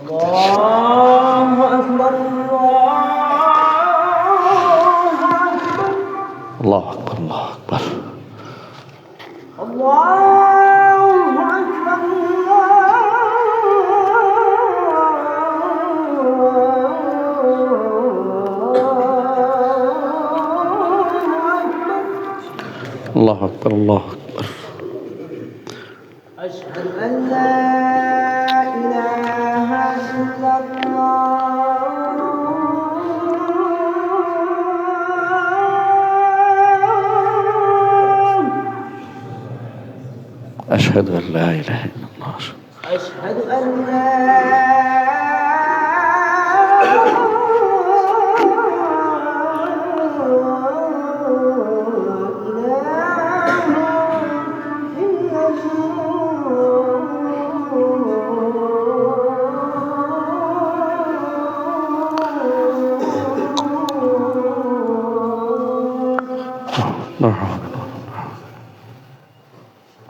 الله أكبر الله أكبر الله أكبر الله أكبر الله أكبر الله أكبر. أشهد أن لا إله إلا الله. أشهد أن لا إله إلا الله. أشهد أن لا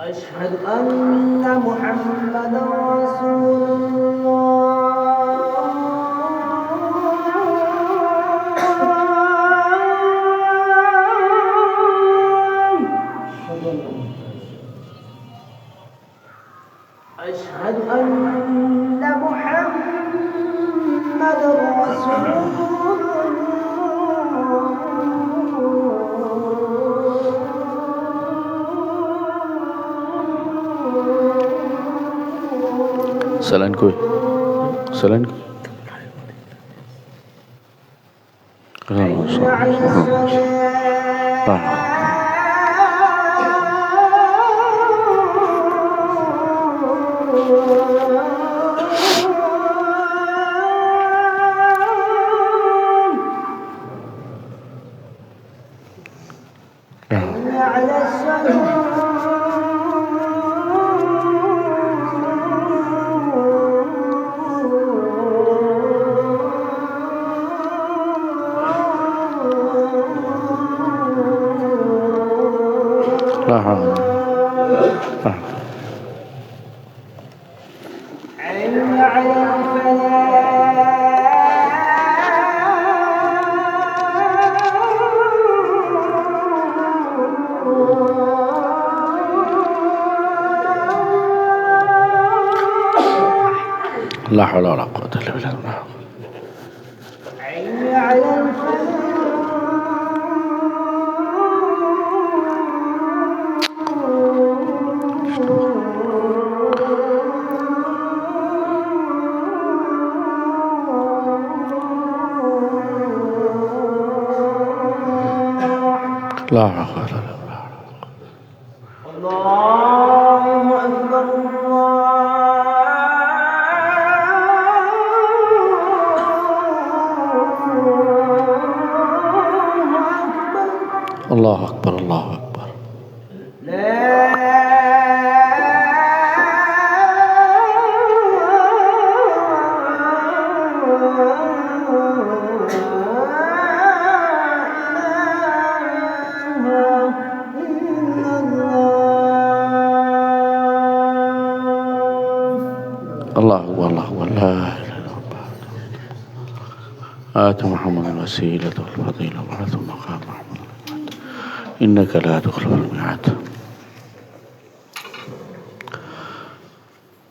أشهد أن محمدا رسول الله. أشهد أن محمدا رسول Selain kue, selain kue. لا حول ولا قوة إلا بالله. عيني على لا حول ولا قوة. الله أكبر الله أكبر الله أكبر. الله أكبر الله أكبر. لا إله إلا الله. آت محمد الوسيلة والفضيلة وبعثه مقام محمد إنك لا تخلف الميعاد.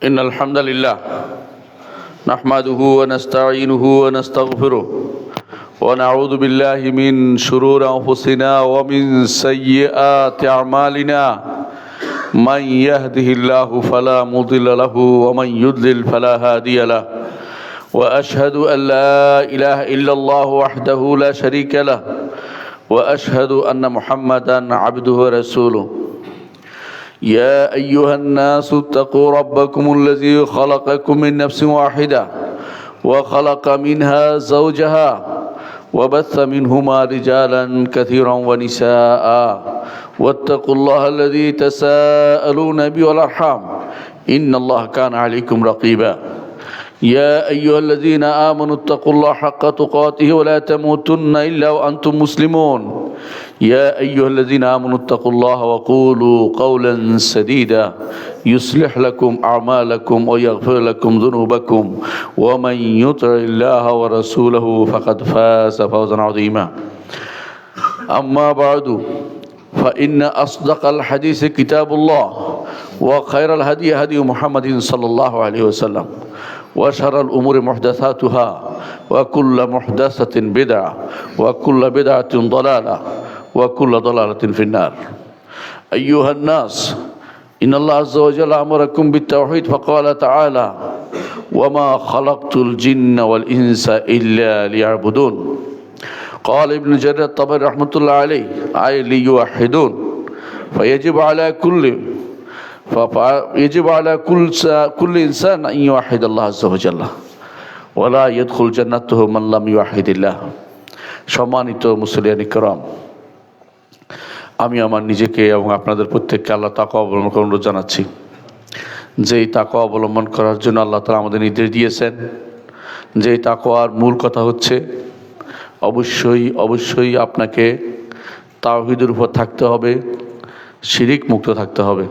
إن الحمد لله نحمده ونستعينه ونستغفره ونعوذ بالله من شرور أنفسنا ومن سيئات أعمالنا. من يهده الله فلا مضل له ومن يضلل فلا هادي له. وأشهد أن لا إله إلا الله وحده لا شريك له وأشهد أن محمدا عبده ورسوله. يا أيها الناس اتقوا ربكم الذي خلقكم من نفس واحدة وخلق منها زوجها وبث منهما رجالا كثيرا ونساء واتقوا الله الذي تساءلون به والأرحام إن الله كان عليكم رقيبا. يا أيها الذين آمنوا اتقوا الله حق تقاته ولا تموتن إلا وأنتم مسلمون. يا أيها الذين آمنوا اتقوا الله وقولوا قولا سديدا يصلح لكم أعمالكم ويغفر لكم ذنوبكم ومن يطع الله ورسوله فقد فاز فوزا عظيما أما بعد فإن أصدق الحديث كتاب الله وخير الهدي هدي محمد صلى الله عليه وسلم وشر الأمور محدثاتها وكل محدثة بدعة وكل بدعة ضلالة وكل ضلالة في النار أيها الناس إن الله عز وجل أمركم بالتوحيد فقال تعالى وما خلقت الجن والإنس إلا ليعبدون قال ابن جرير الطبري رحمة الله عليه أي ليوحدون فيجب على كل إنسان أن يوحد الله عز وجل ولا يدخل جنته من لم يوحد الله সম্মানিত মুসলিয়ান ইকরাম, আমি আমার নিজেকে এবং আপনাদের প্রত্যেককে আল্লাহ তাকওয়া অবলম্বন করার অনুরোধ জানাচ্ছি। যেই তাকওয়া অবলম্বন করার জন্য আল্লাহ তাআলা আমাদের নির্দেশ দিয়েছেন, যেই তাকওয়ার মূল কথা হচ্ছে অবশ্যই আপনাকে তাওহীদের উপর থাকতে হবে, শিরিক মুক্ত থাকতে হবে।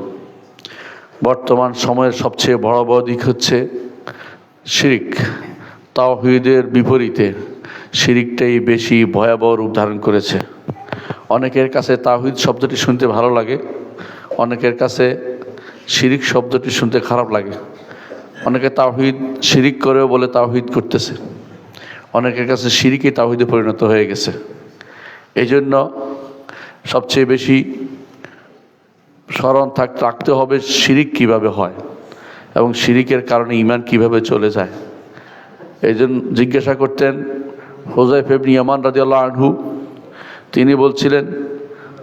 বর্তমান সময়ের সবচেয়ে বড় দিক হচ্ছে শিরিক। তাওহীদের বিপরীতে শিরিকটাই বেশি ভয়াবহ রূপ ধারণ করেছে। অনেকের কাছে তাওহীদ শব্দটি শুনতে ভালো লাগে, অনেকের কাছে শিরিক শব্দটি শুনতে খারাপ লাগে। অনেকে তাওহীদ শিরিক করেও বলে তাওহীদ করতেছে, অনেকের কাছে শিরিকই তাওহীদে পরিণত হয়ে গেছে। এই জন্য সবচেয়ে বেশি স্মরণ রাখতে হবে শিরিক কিভাবে হয় এবং শিরিকের কারণে ঈমান কিভাবে চলে যায়। এই জন্য জিজ্ঞাসা করতেন হুযায়ফা ইবনে ইয়ামান রাদিয়াল্লাহু আনহু, তিনি বলছিলেন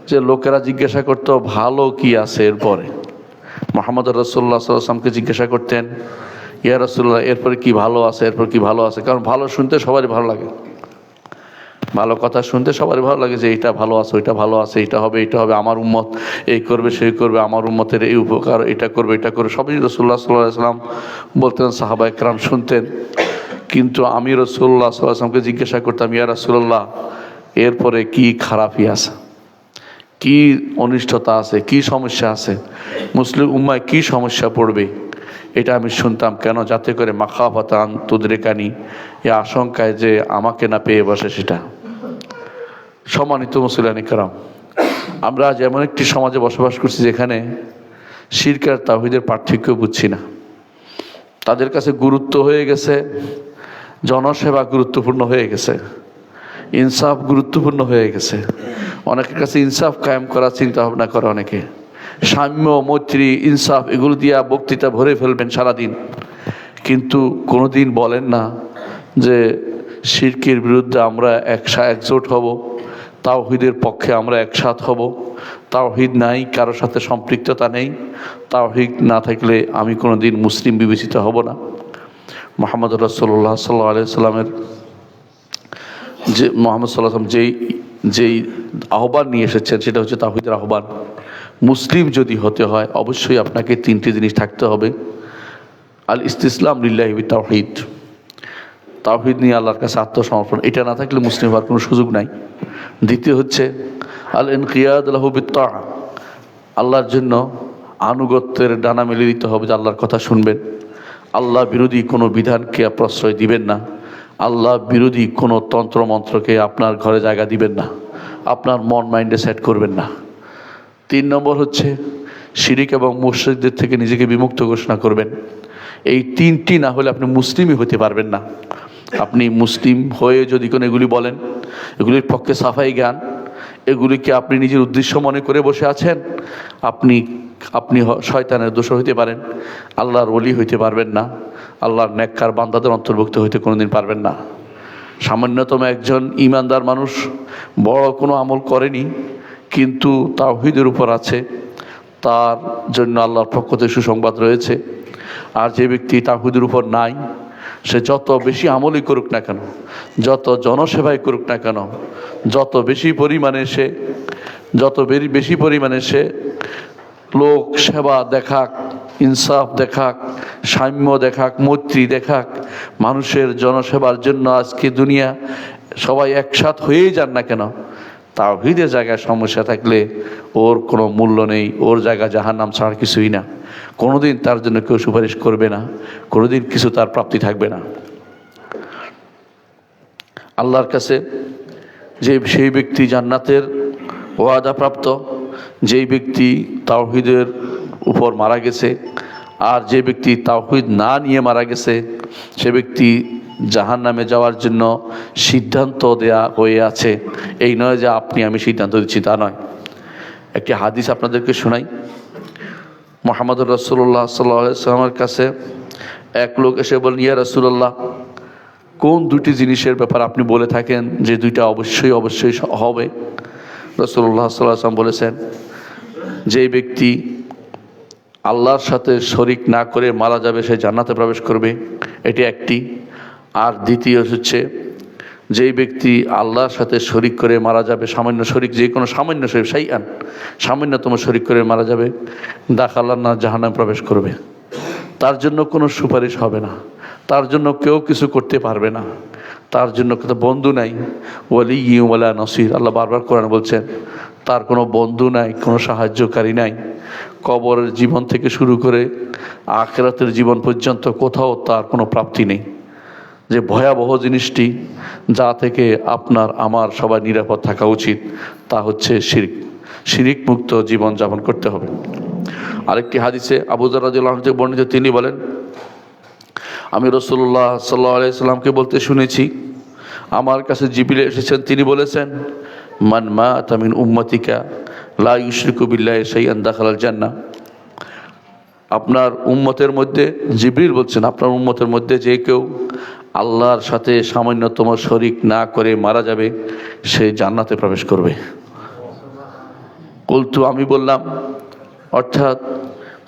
যে লোকেরা জিজ্ঞাসা করতো ভালো কি আছে এরপরে। মুহাম্মদ রাসূলুল্লাহ সাল্লাল্লাহু আলাইহি ওয়াসাল্লামকে জিজ্ঞাসা করতেন ইয়া রাসূলুল্লাহ এরপরে কি ভালো আছে, এরপর কি ভালো আছে। কারণ ভালো শুনতে সবারই ভালো লাগে, ভালো কথা শুনতে সবারই ভালো লাগে যে এটা ভালো আছে, ওইটা ভালো আছে, এটা হবে, আমার উম্মত এই করবে সেই করবে, আমার উম্মতের এই উপকার, এটা করবে এটা করবে, সবই রাসূলুল্লাহ সাল্লাল্লাহু আলাইহি ওয়াসাল্লাম বলতেন, সাহাবায়ে কেরাম শুনতেন। কিন্তু আমি রাসূলুল্লাহ সাল্লাল্লাহু আলাইহি ওয়াসাল্লামকে জিজ্ঞাসা করতাম ইয়া রাসূলুল্লাহ এরপরে কি খারাপই আছে, কি অনিষ্টতা আছে, কি সমস্যা আছে, মুসলিম উম্মায় কি সমস্যা পড়বে, এটা আমি শুনতাম। কেন? যাতে করে মাখাফাতান তুদরিকানি, এই আশঙ্কায় যে আমাকে না পেয়ে বসে সেটা। সম্মানিত মুসলিয়ান ইকরাম, আমরা আজ এমন একটি সমাজে বসবাস করছি যেখানে শিরক আর তাওহীদের পার্থক্য বুঝছি না। তাদের কাছে গুরুত্ব হয়ে গেছে জনসেবা, গুরুত্বপূর্ণ হয়ে গেছে ইনসাফ, গুরুত্বপূর্ণ হয়ে গেছে। অনেকের কাছে ইনসাফ কায়েম করার চিন্তা ভাবনা করে, অনেকে সাম্য, মৈত্রী, ইনসাফ এগুলো দিয়ে বক্তৃতা ভরে ফেলবেন সারাদিন, কিন্তু কোনোদিন বলেন না যে শিরকের বিরুদ্ধে আমরা একজোট হব, তাওহীদের পক্ষে আমরা একসাথ হব। তাওহীদ নাই, কারোর সাথে সম্পৃক্ততা নেই, তাওহীদ না থাকলে আমি কোনোদিন মুসলিম বিবেচিত হব না। মুহাম্মদ রাসূলুল্লাহ সাল্লাল্লাহু আলাইহি ওয়াসাল্লামের মুহাম্মদ সাল্লাল্লাহু আলাইহি ওয়াসাল্লাম যেই আহ্বান নিয়ে এসেছেন সেটা হচ্ছে তাওহীদের আহ্বান। মুসলিম যদি হতে হয় অবশ্যই আপনাকে তিনটি জিনিস থাকতে হবে। আল ইস্তিসলাম লিল্লাহি বিত তাওহীদ, তাওহীদ নিয়ে আল্লাহর কাছে আত্মসমর্পণ, এটা না থাকলে মুসলিম হওয়ার কোনো সুযোগ নাই। দ্বিতীয় হচ্ছে আল ইনকিয়াদ লাহু বিত তাআ, আল্লাহর জন্য আনুগত্যের ডানা মেলে দিতে হবে, যে আল্লাহর কথা শুনবেন, আল্লাহ বিরোধী কোনো বিধানকে প্রশ্রয় দিবেন না, আল্লাহ বিরোধী কোনো তন্ত্রমন্ত্রকে আপনার ঘরে জায়গা দিবেন না, আপনার মন মাইন্ডে সেট করবেন না। 3 নম্বর হচ্ছে শিরিক এবং মুশরিকদের থেকে নিজেকে বিমুক্ত ঘোষণা করবেন। এই 3টি না হলে আপনি মুসলিমই হতে পারবেন না। আপনি মুসলিম হয়ে যদি কোনো এগুলি বলেন, এগুলির পক্ষে সাফাই জ্ঞান, এগুলিকে আপনি নিজের উদ্দেশ্য মনে করে বসে আছেন, আপনি শয়তানের দোষর হইতে পারেন, আল্লাহর ওলি হইতে পারবেন না, আল্লাহর নেককার বান্দাদের অন্তর্ভুক্ত হইতে কোনোদিন পারবেন না। সামান্যতম একজন ঈমানদার মানুষ বড় কোনো আমল করেনি কিন্তু তাওহীদের উপর আছে, তার জন্য আল্লাহর পক্ষ থেকে সুসংবাদ রয়েছে। আর যে ব্যক্তি তাওহীদের উপর নাই, সে যত বেশি আমলই করুক না কেন, যত জনসেবাই করুক না কেন, যত বেশি পরিমাণে সে লোক সেবা দেখাক, ইনসাফ দেখাক, সাম্য দেখাক, মৈত্রী দেখাক, মানুষের জনসেবার জন্য আজকে দুনিয়া সবাই একসাথ হয়েই যান না কেন, তাওহীদের জায়গায় সমস্যা থাকলে ওর কোনো মূল্য নেই, ওর জায়গা জাহান্নাম ছাড়া কিছুই না। কোনোদিন তার জন্য কেউ সুপারিশ করবে না, কোনোদিন কিছু তার প্রাপ্তি থাকবে না। আল্লাহর কাছে সেই ব্যক্তি জান্নাতের ওয়াদাপ্রাপ্ত, যেই ব্যক্তি তাওহীদের উপর মারা গেছে, আর যে ব্যক্তি তাওহীদ না নিয়ে মারা গেছে সে ব্যক্তি জাহান্নামে যাওয়ার জন্য সিদ্ধান্ত দেয়া হয়ে আছে। এই নয় যে আপনি আমি সিদ্ধান্ত দিচ্ছি, তা নয়। একটি হাদিস আপনাদেরকে শোনাই। মুহাম্মদুর রাসূলুল্লাহ সাল্লাল্লাহু আলাইহি ওয়াসাল্লামের কাছে এক লোক এসে বললেন, ইয়া রাসূলুল্লাহ, কোন দুটি জিনিসের ব্যাপার আপনি বলে থাকেন যে দুইটা অবশ্যই অবশ্যই হবে? রাসূলুল্লাহ সাল্লাল্লাহু আলাইহি ওয়াসাল্লাম বলেছেন, যেই ব্যক্তি আল্লাহর সাথে শরিক না করে মারা যাবে সে জান্নাতে প্রবেশ করবে, এটি একটি। আর দ্বিতীয় হচ্ছে, যেই ব্যক্তি আল্লাহর সাথে শরিক করে মারা যাবে, সামান্য শরিক, যে কোনো সামান্য শরিক, শাইআন, সামান্যতম শরিক করে মারা যাবে, দাখালান না, জাহান্নামে প্রবেশ করবে। তার জন্য কোনো সুপারিশ হবে না, তার জন্য কেউ কিছু করতে পারবে না, তার জন্য কোনো বন্ধু নাই, ওয়ালি ওয়ালা নসির। আল্লাহ বারবার কোরআন বলছেন তার কোনো বন্ধু নাই, কোনো সাহায্যকারী নাই। কবরের জীবন থেকে শুরু করে আখিরাতের জীবন পর্যন্ত কোথাও তার কোনো প্রাপ্তি নেই। যে ভয়াবহ জিনিসটি, যা থেকে আপনার আমার সবাই নিরাপদ থাকা উচিত, তা হচ্ছে শিরক। শিরক মুক্ত জীবন যাপন করতে হবে। আরেকটি হাদিসে আবু যর রাদিয়াল্লাহু আনহু থেকে বর্ণিত, তিনি বলেন, আমি রাসূলুল্লাহ সাল্লাল্লাহু আলাইহি সাল্লামকে বলতে শুনেছি, আমার কাছে জিবরিল এসেছেন, তিনি বলেছেন, মান মাতা মিন উম্মতিকা লা ইউশরিকু বিল্লাহি শাইআন দাখালাল জান্নাহ। আপনার উম্মতের মধ্যে, জিবরিল বলছেন, আপনার উম্মতের মধ্যে যে কেউ আল্লাহর সাথে সামান্যতম শরিক না করে মারা যাবে সে জান্নাতে প্রবেশ করবে। কুলতু, আমি বললাম, অর্থাৎ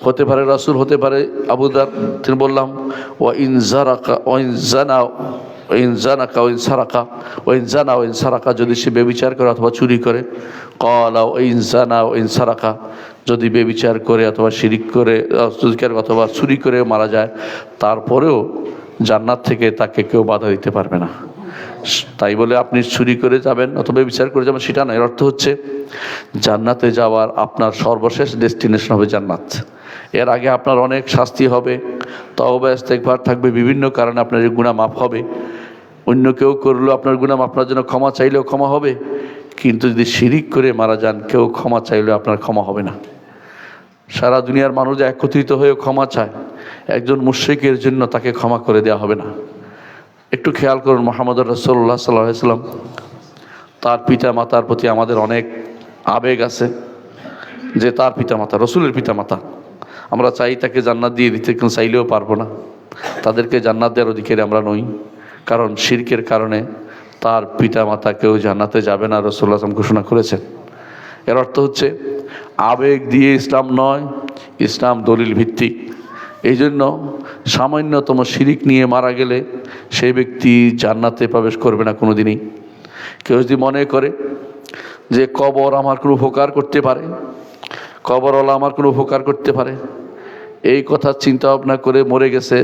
হতে পারে রাসূল, হতে পারে আবু যর। তিনি বললাম, ওয়া ইন জারাকা ওয়া ইন জানা ওয়া ইন জানাকা ওয়া ইন সারাকা ওয়া ইন জানা ওয়া ইন সারাকা, যদি সে ব্যভিচার করে অথবা চুরি করে। ক্বালা ওয়া ইন জানা ওয়া ইন সারাকা, যদি ব্যভিচার করে অথবা শিরক করে অথবা চুরি করে মারা যায়, তারপরেও জান্নাত থেকে তাকে কেউ বাধা দিতে পারবে না। তাই বলে আপনি চুরি করে যাবেন অথবা বিচার করে যাবেন সেটা নয়। এর অর্থ হচ্ছে জান্নাতে যাওয়ার আপনার সর্বশেষ ডেস্টিনেশন হবে জান্নাত। এর আগে আপনার অনেক শাস্তি হবে, তওবা ইস্তেগফার থাকবে, বিভিন্ন কারণে আপনার গুনাহ মাফ হবে। অন্য কেউ করলেও আপনার গুনাহ আপনার জন্য ক্ষমা চাইলেও ক্ষমা হবে, কিন্তু যদি শিরিক করে মারা যান, কেউ ক্ষমা চাইলেও আপনার ক্ষমা হবে না। সারা দুনিয়ার মানুষ একত্রিত হয়ে ক্ষমা চায়, একজন মুশরিকের জন্য তাকে ক্ষমা করে দেওয়া হবে না। একটু খেয়াল করুন, মুহাম্মদুর রাসূলুল্লাহ সাল্লাল্লাহু আলাইহি ওয়াসাল্লাম, তার পিতা মাতার প্রতি আমাদের অনেক আবেগ আছে, যে তার পিতা মাতা, রসুলের পিতা মাতা, আমরা চাই তাকে জান্নাত দিয়ে দিতে, কিন্তু চাইলেও পারবো না। তাদেরকে জান্নাত দেওয়ার অধিকারী আমরা নই, কারণ শিরকের কারণে তার পিতা মাতা কেউ জান্নাতে যাবে না, রাসূলুল্লাহ সাল্লাল্লাহু আলাইহি ওয়াসাল্লাম ঘোষণা করেছেন। এর অর্থ হচ্ছে আবেগ দিয়ে ইসলাম নয়, ইসলাম দলিল ভিত্তিক। এই জন্য সামান্যতম শিরিক নিয়ে মারা গেলে সেই ব্যক্তি জান্নাতে প্রবেশ করবে না কোনো দিনই। কেউ যদি মনে করে যে কবর আমার কোনো উপকার করতে পারে, কবরওয়ালা আমার কোনো উপকার করতে পারে, এই কথা চিন্তা ভাবনা করে মরে গেছে,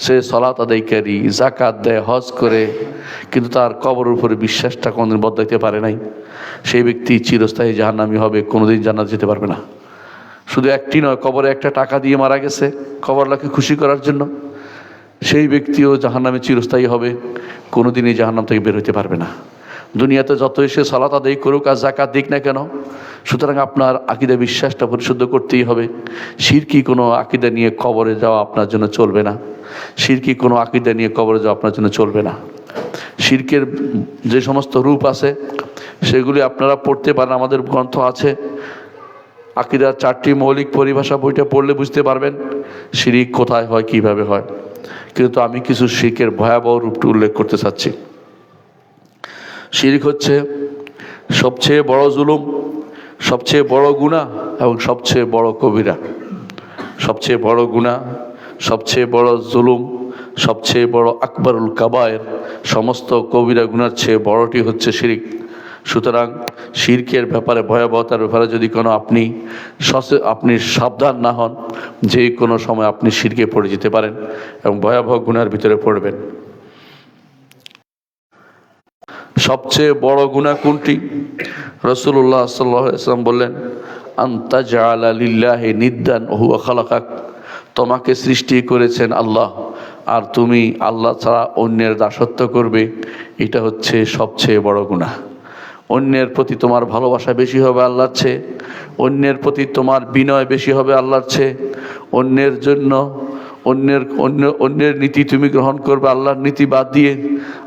সে সালাত আদায়কারী, যাকাত দেয়, হজ করে, কিন্তু তার কবরের উপরে বিশ্বাসটা কোনোদিন বদলাইতে পারে নাই, সেই ব্যক্তি চিরস্থায়ী জাহান্নামী হবে, কোনোদিন জান্নাত যেতে পারবে না। শুধু একটি নয়, কবরে একটা টাকা দিয়ে মারা গেছে কবরওয়ালাকে খুশি করার জন্য, সেই ব্যক্তিও জাহান্নামে চিরস্থায়ী হবে, কোনোদিনই জাহান্নাম থেকে বের হতে পারবে না। দুনিয়াতে যতই সে সালাত আদায় করুক আর যাকাত দিক না কেন, সুতরাং আপনার আকীদা বিশ্বাসটা পরিশুদ্ধ করতেই হবে। শিরকি কোনো আকীদা নিয়ে কবরে যাওয়া আপনার জন্য চলবে না, শিরকি কোনো আকীদা নিয়ে কবরে যাওয়া আপনার জন্য চলবে না। শিরকের যে সমস্ত রূপ আছে সেগুলি আপনারা পড়তে পারেন, আমাদের গ্রন্থ আছে, আকীদার 4টি মৌলিক পরিভাষা, বইটা পড়লে বুঝতে পারবেন শিরিক কোথায় হয়, কিভাবে হয়। কিন্তু আমি কিছু শিরকের ভয়াবহ রূপটি উল্লেখ করতে চাচ্ছি। শিরিক হচ্ছে সবচেয়ে বড় জুলুম, সবচেয়ে বড় গুনাহ এবং সবচেয়ে বড় কবিরা। সবচেয়ে বড় গুনাহ, সবচেয়ে বড় জুলুম, সবচেয়ে বড় আকবরুল কাবায়ের, সমস্ত কবিরা গুনার চেয়ে বড়টি হচ্ছে শিরিক। সুতরাং শিরকের ব্যাপারে, ভয়াবহতার ব্যাপারে যদি কোনো আপনি সাবধান না হন, যে কোনো সময় আপনি শিরকে পড়ে যেতে পারেন এবং ভয়াবহ গুনার ভিতরে পড়বেন। সবচেয়ে বড় গুনাহ কোনটি? রাসূলুল্লাহ সাল্লাল্লাহু আলাইহি ওয়াসাল্লাম বললেন, আনতা জাআলা লিল্লাহি নিদ্দান ওয়া হুয়া খালাকাক, তোমাকে সৃষ্টি করেছেন আল্লাহ, আর তুমি আল্লাহ ছাড়া অন্যের দাসত্ব করবে, এটা হচ্ছে সবচেয়ে বড় গুনাহ। অন্যের প্রতি তোমার ভালোবাসা বেশি হবে আল্লাহর চেয়ে, অন্যের প্রতি তোমার বিনয় বেশি হবে আল্লাহর চেয়ে, অন্যের জন্য অন্যের নীতি তুমি গ্রহণ করবে, আল্লাহর নীতি বাদ দিয়ে,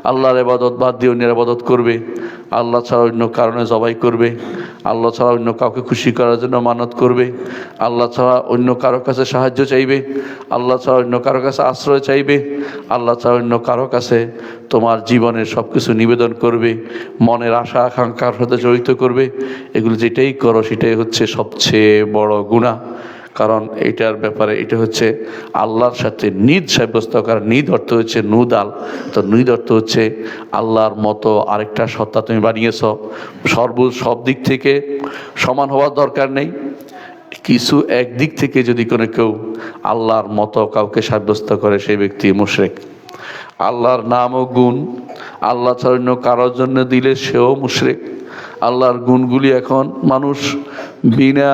আল্লাহর ইবাদত বাদ দিয়ে অন্যের ইবাদত করবে, আল্লাহ ছাড়া অন্য কারণে জবাই করবে, আল্লাহ ছাড়া অন্য কাউকে খুশি করার জন্য মানত করবে, আল্লাহ ছাড়া অন্য কারো কাছে সাহায্য চাইবে, আল্লাহ ছাড়া অন্য কারো কাছে আশ্রয় চাইবে, আল্লাহ ছাড়া অন্য কারো কাছে তোমার জীবনের সব কিছু নিবেদন করবে, মনের আশা আকাঙ্ক্ষার সাথে জড়িত করবে। এগুলো যেটাই করো সেটাই হচ্ছে সবচেয়ে বড় গুনাহ। কারণ এটার ব্যাপারে এটা হচ্ছে আল্লাহর সাথে নিদ সাব্যস্ত করা। নিদ অর্থ হচ্ছে নুদাল, তো নিদ অর্থ হচ্ছে আল্লাহর মতো আরেকটা সত্তা তুমি বানিয়েছ। সব দিক থেকে সমান হওয়ার দরকার নেই, কিছু একদিক থেকে যদি কোনো কেউ আল্লাহর মতো কাউকে সাব্যস্ত করে সেই ব্যক্তি মুশরিক। আল্লাহর নাম ও গুণ আল্লাহ ছাড়া অন্য কারোর জন্য দিলে সেও মুশরিক। আল্লাহর গুণগুলি এখন মানুষ বিনা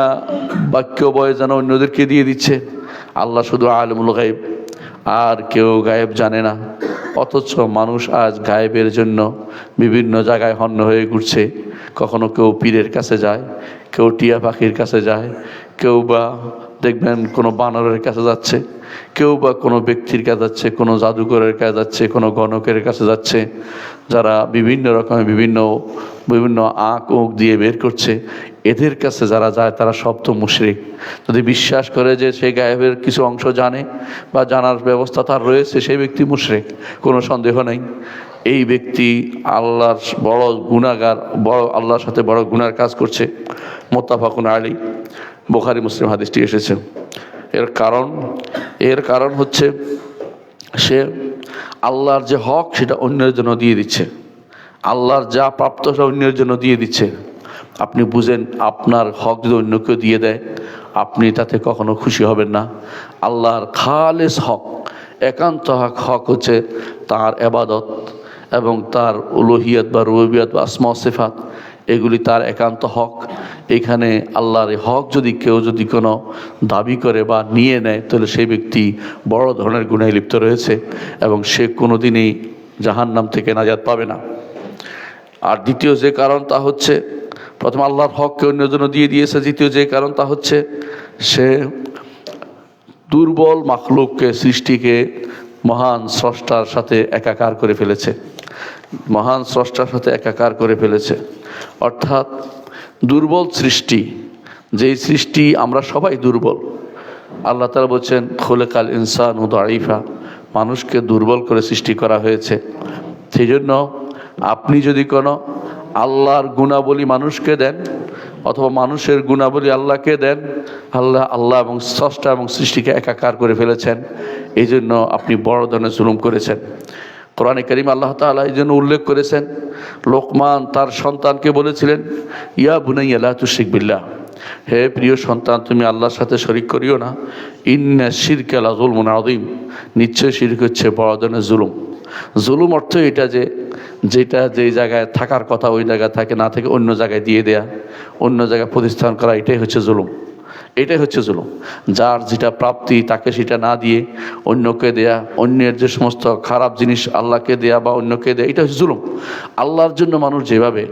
বাক্য বয়ে যেন অন্যদেরকে দিয়ে দিচ্ছে। আল্লাহ শুধু আলিমুল গায়েব, আর কেউ গায়েব জানে না। অথচ মানুষ আজ গায়েবের জন্য বিভিন্ন জায়গায় হন্য হয়ে ঘুরছে। কখনো কেউ পীরের কাছে যায়, কেউ টিয়া পাখির কাছে যায়, কেউ বা দেখবেন কোনো বানরের কাছে যাচ্ছে, কেউ বা কোনো ব্যক্তির কাছে যাচ্ছে, কোনো জাদুকরের কাছে যাচ্ছে, কোনো গণকের কাছে যাচ্ছে, যারা বিভিন্ন রকমের বিভিন্ন আঁক উঁক দিয়ে বের করছে। এদের কাছে যারা যায় তারা সব তো মুশরিক। যদি বিশ্বাস করে যে সে গায়েবের কিছু অংশ জানে বা জানার ব্যবস্থা তার রয়েছে, সেই ব্যক্তি মুশরিক, কোনো সন্দেহ নেই। এই ব্যক্তি আল্লাহর বড় গুনাহগার, আল্লাহর সাথে বড় গুনার কাজ করছে। মুত্তাফাকুন আলাইহি, বুখারী মুসলিম হাদিসটি এসেছে। এর কারণ হচ্ছে সে আল্লাহর যে হক সেটা অন্যের জন্য দিয়ে দিচ্ছে, আল্লাহর যা প্রাপ্ত সেটা অন্যের জন্য দিয়ে দিচ্ছে। আপনি বুঝেন, আপনার হক যদি অন্য কেউ দিয়ে দেয় আপনি তাতে কখনো খুশি হবেন না। আল্লাহর খালেস হক, একান্ত হক হচ্ছে তার ইবাদত এবং তার উলুহিয়ত বা রুবুবিয়ত বা আসমা ও সিফাত, এগুলি তার একান্ত হক। এখানে আল্লাহর হক যদি কেউ কোনো দাবি করে বা নিয়ে নেয়, তাহলে সেই ব্যক্তি বড় ধরনের গুনাহে লিপ্ত রয়েছে এবং সে কোনোদিনই জাহান্নাম থেকে নাজাত পাবে না। আর দ্বিতীয় যে কারণ তা হচ্ছে, প্রথম আল্লাহর হককে অন্যের জন্য দিয়ে দিয়েছে। দ্বিতীয় যে কারণ তা হচ্ছে সে দুর্বল মাখলুককে, সৃষ্টিকে মহান স্রষ্টার সাথে একাকার করে ফেলেছে, মহান স্রষ্টার সাথে একাকার করে ফেলেছে। অর্থাৎ দুর্বল সৃষ্টি, যেই সৃষ্টি আমরা সবাই দুর্বল। আল্লাহ তাআলা বলছেন খুলিকাল ইনসানু দাঈফা, মানুষকে দুর্বল করে সৃষ্টি করা হয়েছে। সেই জন্য আপনি যদি কোনো আল্লাহর গুণাবলী মানুষকে দেন অথবা মানুষের গুণাবলী আল্লাহকে দেন, আল্লাহ এবং স্রষ্টা এবং সৃষ্টিকে একাকার করে ফেলেছেন। এই জন্য আপনি বড় ধরনের জুলুম করেছেন। কোরআনে কারীম আল্লাহ তাআলা এই জন্য উল্লেখ করেছেন, লোকমান তার সন্তানকে বলেছিলেন, ইয়া বুনাইয়া লা তুশরিক বিল্লাহ, হে প্রিয় সন্তান তুমি আল্লাহর সাথে শরিক করিও না। ইন্না শিরকা লা যুলমুন আযীম, নিশ্চয় শিরক হচ্ছে বড় ধরনের জুলুম। জুলুম অর্থ এটা যে যেটা যেই জায়গায় থাকার কথা ওই জায়গায় থাকে না থেকে অন্য জায়গায় দিয়ে দেয়া, অন্য জায়গায় প্রতিস্থান করা, এটাই হচ্ছে জুলুম। এটাই হচ্ছে জুলুম। যার যেটা প্রাপ্তি তাকে সেটা না দিয়ে অন্যকে দেয়া, অন্যের যে সমস্ত খারাপ জিনিস আল্লাহকে দেয়া বা অন্যকে দেয়া, এটা হচ্ছে জুলুম। আল্লাহর জন্য মানুষ যেভাবে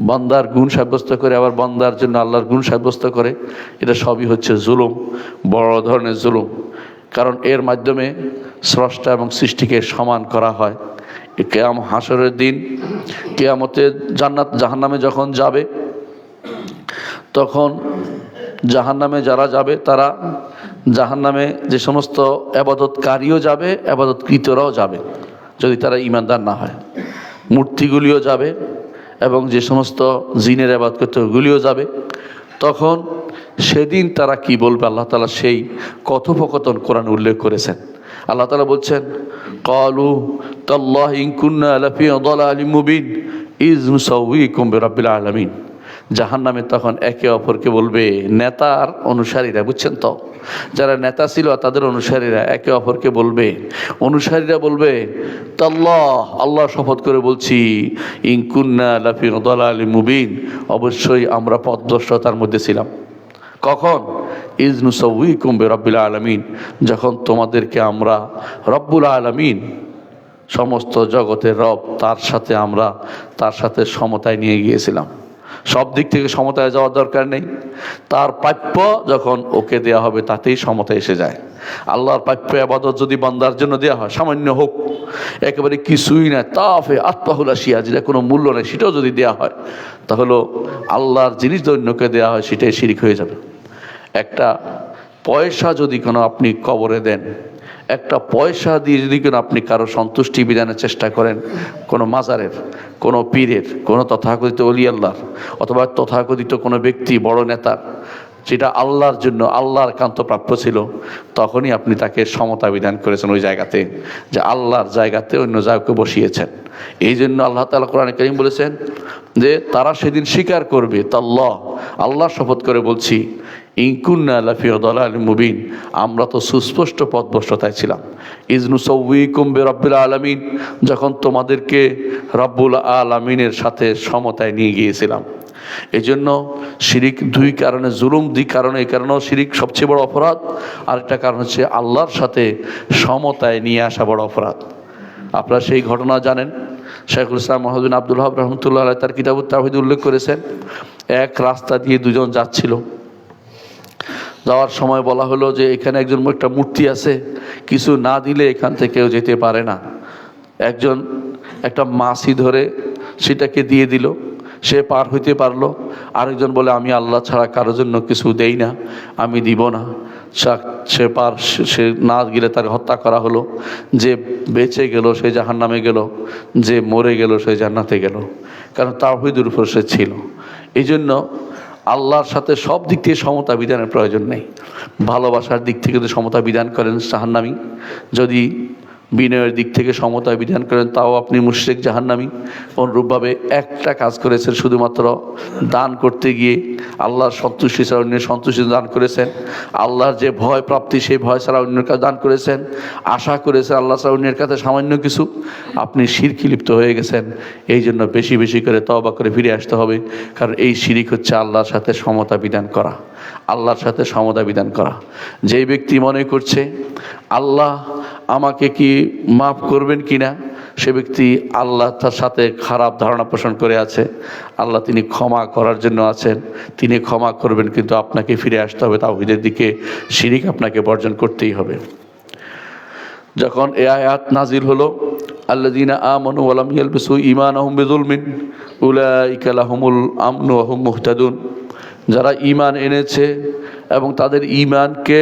বান্দার গুণ সাব্যস্ত করে আবার বান্দার জন্য আল্লাহর গুণ সাব্যস্ত করে, এটা সবই হচ্ছে জুলুম, বড় ধরনের জুলুম। কারণ এর মাধ্যমে স্রষ্টা এবং সৃষ্টিকে সমান করা হয়। হাসরের দিন কিয়ামতে জান্নাত জাহান্নামে যখন যাবে, তখন জাহান্নামে যারা যাবে তারা জাহান্নামে যে সমস্ত ইবাদতকারীও যাবে, ইবাদতকৃতরাও যাবে যদি তারা ঈমানদার না হয়। মূর্তিগুলিও যাবে এবং যে সমস্ত জিনের ইবাদত করতে ওগুলিও যাবে। তখন সেদিন তারা কি বলবে, আল্লাহ তাআলা সেই কথোপকথন কোরআনে উল্লেখ করেছেন। আল্লাহ তাআলা বলছেন, ক্বালু তাল্লাহি ইন কুন্না লাফি দালালিম মুবিন ইয নুসাউইকুম বিরাব্বিল আলামিন। জাহান্নামে তখন একে অপরকে বলবে, নেতার অনুসারীরা, বুঝছেন তো, যারা নেতা ছিল তাদের অনুসারীরা একে অপরকে বলবে, অনুসারীরা বলবে তাল্লাহ, আল্লাহ শপথ করে বলছি, ইনকুন্না লাফি দালালিম মুবিন, অবশ্যই আমরা পথভ্রষ্টতার মধ্যে ছিলাম। কখন? ইজ নুসাউইকুম বিরাব্বিল আলামিন, যখন তোমাদেরকে আমরা রব্বুল আলামিন, সমস্ত জগতের রব, তার সাথে সমতায় নিয়ে গিয়েছিলাম। সব দিক থেকে সমতায় যাওয়ার দরকার নেই, তার প্রাপ্য যখন ওকে দেয়া হবে তাতেই সমতা এসে যায়। আল্লাহর প্রাপ্য ইবাদত যদি বান্দার জন্য দেওয়া হয়, সামান্য হোক, একেবারে কিছুই না, তাফে আত্মাহুল আশিয়া, যেটা কোনো মূল্য নেই, সেটাও যদি দেওয়া হয়, তাহলে আল্লাহর জিনিস অন্যকে দেওয়া হয়, সেটাই শিরিক হয়ে যাবে। একটা পয়সা যদি কোনো আপনি কবরে দেন, একটা পয়সা দিয়ে যদি কোনো আপনি কারো সন্তুষ্টি বিধানের চেষ্টা করেন, কোনো মাজারের, কোনো পীরের, কোনো তথাকথিত অলি আল্লাহর, অথবা তথাকথিত কোনো ব্যক্তি, বড় নেতার, যেটা আল্লাহর জন্য, আল্লাহর কান্ত প্রাপ্য ছিল, তখনই আপনি তাকে সমতা বিধান করেছেন ওই জায়গাতে, যে আল্লাহর জায়গাতে অন্য জায়গাকে বসিয়েছেন। এই জন্য আল্লাহ তাআলা কোরআনে কারীম বলেছেন যে তারা সেদিন স্বীকার করবে, তাল্লাহ, আল্লাহ শপথ করে বলছি, ইনকুন্না লাফি দালালিম মুবিন, আমরা তো সুস্পষ্ট পথভ্রষ্টতায় ছিলাম। ইজ নুসাউইকুম বিরাব্বিল আলামিন, যখন তোমাদেরকে রব্বুল আলামিনের সাথে সমতায় নিয়ে গিয়েছিলাম। এই জন্য শিরিক দুই কারণে, জুলুম দুই কারণে। এই কারণেও শিরিক সবচেয়ে বড় অপরাধ, আরেকটা কারণ হচ্ছে আল্লাহর সাথে সমতায় নিয়ে আসা বড় অপরাধ। আপনারা সেই ঘটনা জানেন, শাইখুল ইসলাম মুহাম্মদ বিন আব্দুল ওয়াহাব রাহমাতুল্লাহ আলাইহি তার কিতাবুত তাওহীদ উল্লেখ করেছেন, এক রাস্তা দিয়ে দুজন যাচ্ছিল, যাওয়ার সময় বলা হলো যে এখানে একজন একটা মূর্তি আছে, কিছু না দিলে এখান থেকে কেউ যেতে পারে না। একজন একটা মাছি ধরে সেটাকে দিয়ে দিল, সে পার হইতে পারলো। আরেকজন বলে আমি আল্লাহ ছাড়া কারোর জন্য কিছু দেই না, আমি দিব না। সে না গেলে তাকে হত্যা করা হলো। যে বেঁচে গেল সে জাহান্নামে গেল, যে মরে গেল সে জান্নাতে গেল, কারণ তাওহীদের উপর সে ছিল। এই জন্য আল্লাহর সাথে সব দিক থেকে সমতা বিধানের প্রয়োজন নেই। ভালোবাসার দিক থেকে যদি সমতা বিধান করেন জাহান্নামী, যদি বিনয়ের দিক থেকে সমতা বিধান করেন তাও আপনি মুশরিক, জাহান্নামী। অনুরূপভাবে একটা কাজ করেছেন, শুধুমাত্র দান করতে গিয়ে আল্লাহর সন্তুষ্টি ছাড়া অন্যের সন্তুষ্টি দান করেছেন, আল্লাহর যে ভয় প্রাপ্তি সেই ভয় ছাড়া অন্যের কাছে দান করেছেন, আশা করেছেন আল্লাহ ছাড়া অন্যের কাছে সামান্য কিছু, আপনি শিরকে লিপ্ত হয়ে গেছেন। এই জন্য বেশি বেশি করে তওবা করে ফিরে আসতে হবে, কারণ এই শিরিক হচ্ছে আল্লাহর সাথে সমতা বিধান করা, আল্লাহর সাথে সমতা বিধান করা। যেই ব্যক্তি মনে করছে আল্লাহ আমাকে কি মাফ করবেন কিনা, সে ব্যক্তি আল্লাহ তার সাথে খারাপ ধারণা পোষণ করে আছে। আল্লাহ তিনি ক্ষমা করার জন্য আছেন, তিনি ক্ষমা করবেন, কিন্তু আপনাকে ফিরে আসতে হবে তাওহীদের দিকে। শিরিক আপনাকে বর্জন করতেই হবে। যখন এ আয়াত নাজিল হলো, আল্লাযীনা আমানু ওয়া লাম ইয়ালবিসু ঈমানাহুম বিযুলমিন উলাইকা লাহুমুল আমনু ওয়া হুম মুহতাদুন, যারা ঈমান এনেছে এবং তাদের ঈমানকে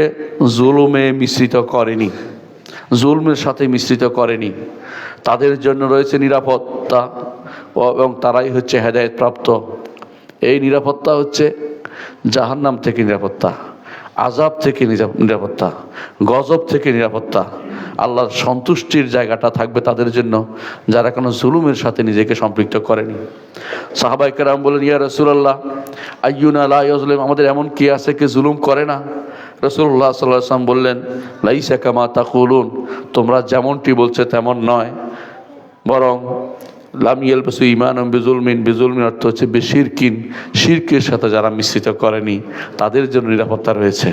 জুলুমে মিশ্রিত করেনি, জুলমের সাথে মিশ্রিত করেনি, তাদের জন্য রয়েছে নিরাপত্তা, এবং তারাই হচ্ছে হেদায়েত প্রাপ্ত। এই নিরাপত্তা হচ্ছে জাহান্নাম থেকে নিরাপত্তা, আযাব থেকে নিরাপত্তা, গজব থেকে নিরাপত্তা। আল্লাহর সন্তুষ্টির জায়গাটা থাকবে তাদের জন্য যারা কোনো জুলুমের সাথে নিজেকে সম্পৃক্ত করেনি। সাহাবায়ে কেরাম বলেন, ইয়া রাসূলুল্লাহ আইয়ুনা লা ইয়াজলিম, আমাদের এমন কে আছে কে জুলুম করে না? রাসূলুল্লাহ সাল্লাল্লাহু আলাইহি ওয়াসাল্লাম বললেন, লাইসা কামা তাকুলুন, তোমরা যেমনটি বলছো তেমন নয়, বরং লাম ইয়ালবিসু ঈমানাহুম বিযুলমিন, বিযুলমিন অর্থ হচ্ছে বিশিরকিন, শিরকের সাথে যারা মিশ্রিত করেনি তাদের জন্য নিরাপত্তা রয়েছে।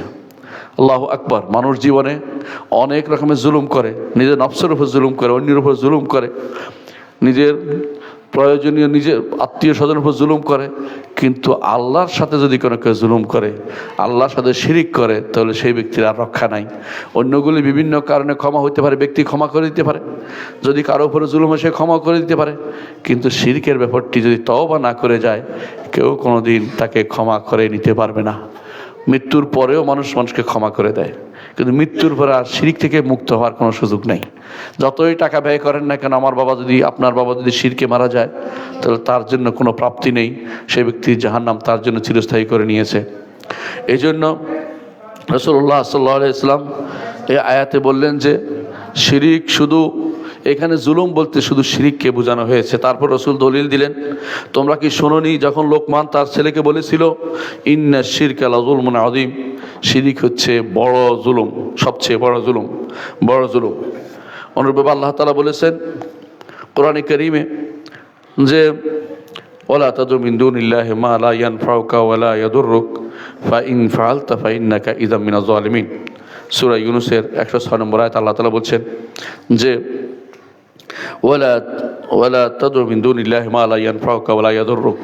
আল্লাহু আকবার। মানুষ জীবনে অনেক রকমের জুলুম করে, নিজের নফসের উপর জুলুম করে, অন্যের উপর জুলুম করে, নিজের প্রয়োজনীয় নিজের আত্মীয় স্বজনের উপর জুলুম করে, কিন্তু আল্লাহর সাথে যদি কোনো কেউ জুলুম করে, আল্লাহর সাথে শিরিক করে, তাহলে সেই ব্যক্তির আর রক্ষা নাই। অন্যগুলি বিভিন্ন কারণে ক্ষমা হইতে পারে, ব্যক্তি ক্ষমা করে দিতে পারে, যদি কারো উপরে জুলুম হয় সে ক্ষমা করে দিতে পারে, কিন্তু শিরকের ব্যাপারটি যদি তওবা না করে যায়, কেউ কোনো দিন তাকে ক্ষমা করে নিতে পারবে না। মৃত্যুর পরেও মানুষকে ক্ষমা করে দেয়, কিন্তু মৃত্যুর পরে আর শিরক থেকে মুক্ত হওয়ার কোনো সুযোগ নেই। যতই টাকা ব্যয় করেন না কেন, আমার বাবা যদি, আপনার বাবা যদি শিরকে মারা যায়, তাহলে তার জন্য কোনো প্রাপ্তি নেই, সে ব্যক্তি জাহান্নাম তার জন্য চিরস্থায়ী করে নিয়েছে। এই জন্য রাসূলুল্লাহ সাল্লাল্লাহু আলাইহি ওয়াসাল্লাম এই আয়াতে বললেন যে শিরিক শুধু, এখানে জুলুম বলতে শুধু শিরিককে বোঝানো হয়েছে। তারপর রাসূল দলিল দিলেন, তোমরা কি শোনোনি যখন লোকমান তার ছেলেকে বলেছিল, ইন্না শিরকা লাযুলমুন আযীম, শিরিক হচ্ছে বড় জুলুম, সবচেয়ে বড় জুলুম, বড় জুলুম। অনুরূপে আল্লাহ তাআলা বলেছেন কোরআনে কারীমে যে ওয়ালা তাদউ মিন দুনিল্লাহি মা লা ইয়ানফাউকা ওয়া লা ইয়াদুররুক ফাইন ফাআলতা ফাইন্নাকা ইযাম মিনাজ জালিমিন। সূরা ইউনূসের 106 নম্বর আয়াত আল্লাহ তাআলা বলছেন যে ওয়ালা তাদউ মিন দুনিল্লাহি মা লা ইয়ানফাউকা ওয়া লা ইয়াদুররুক,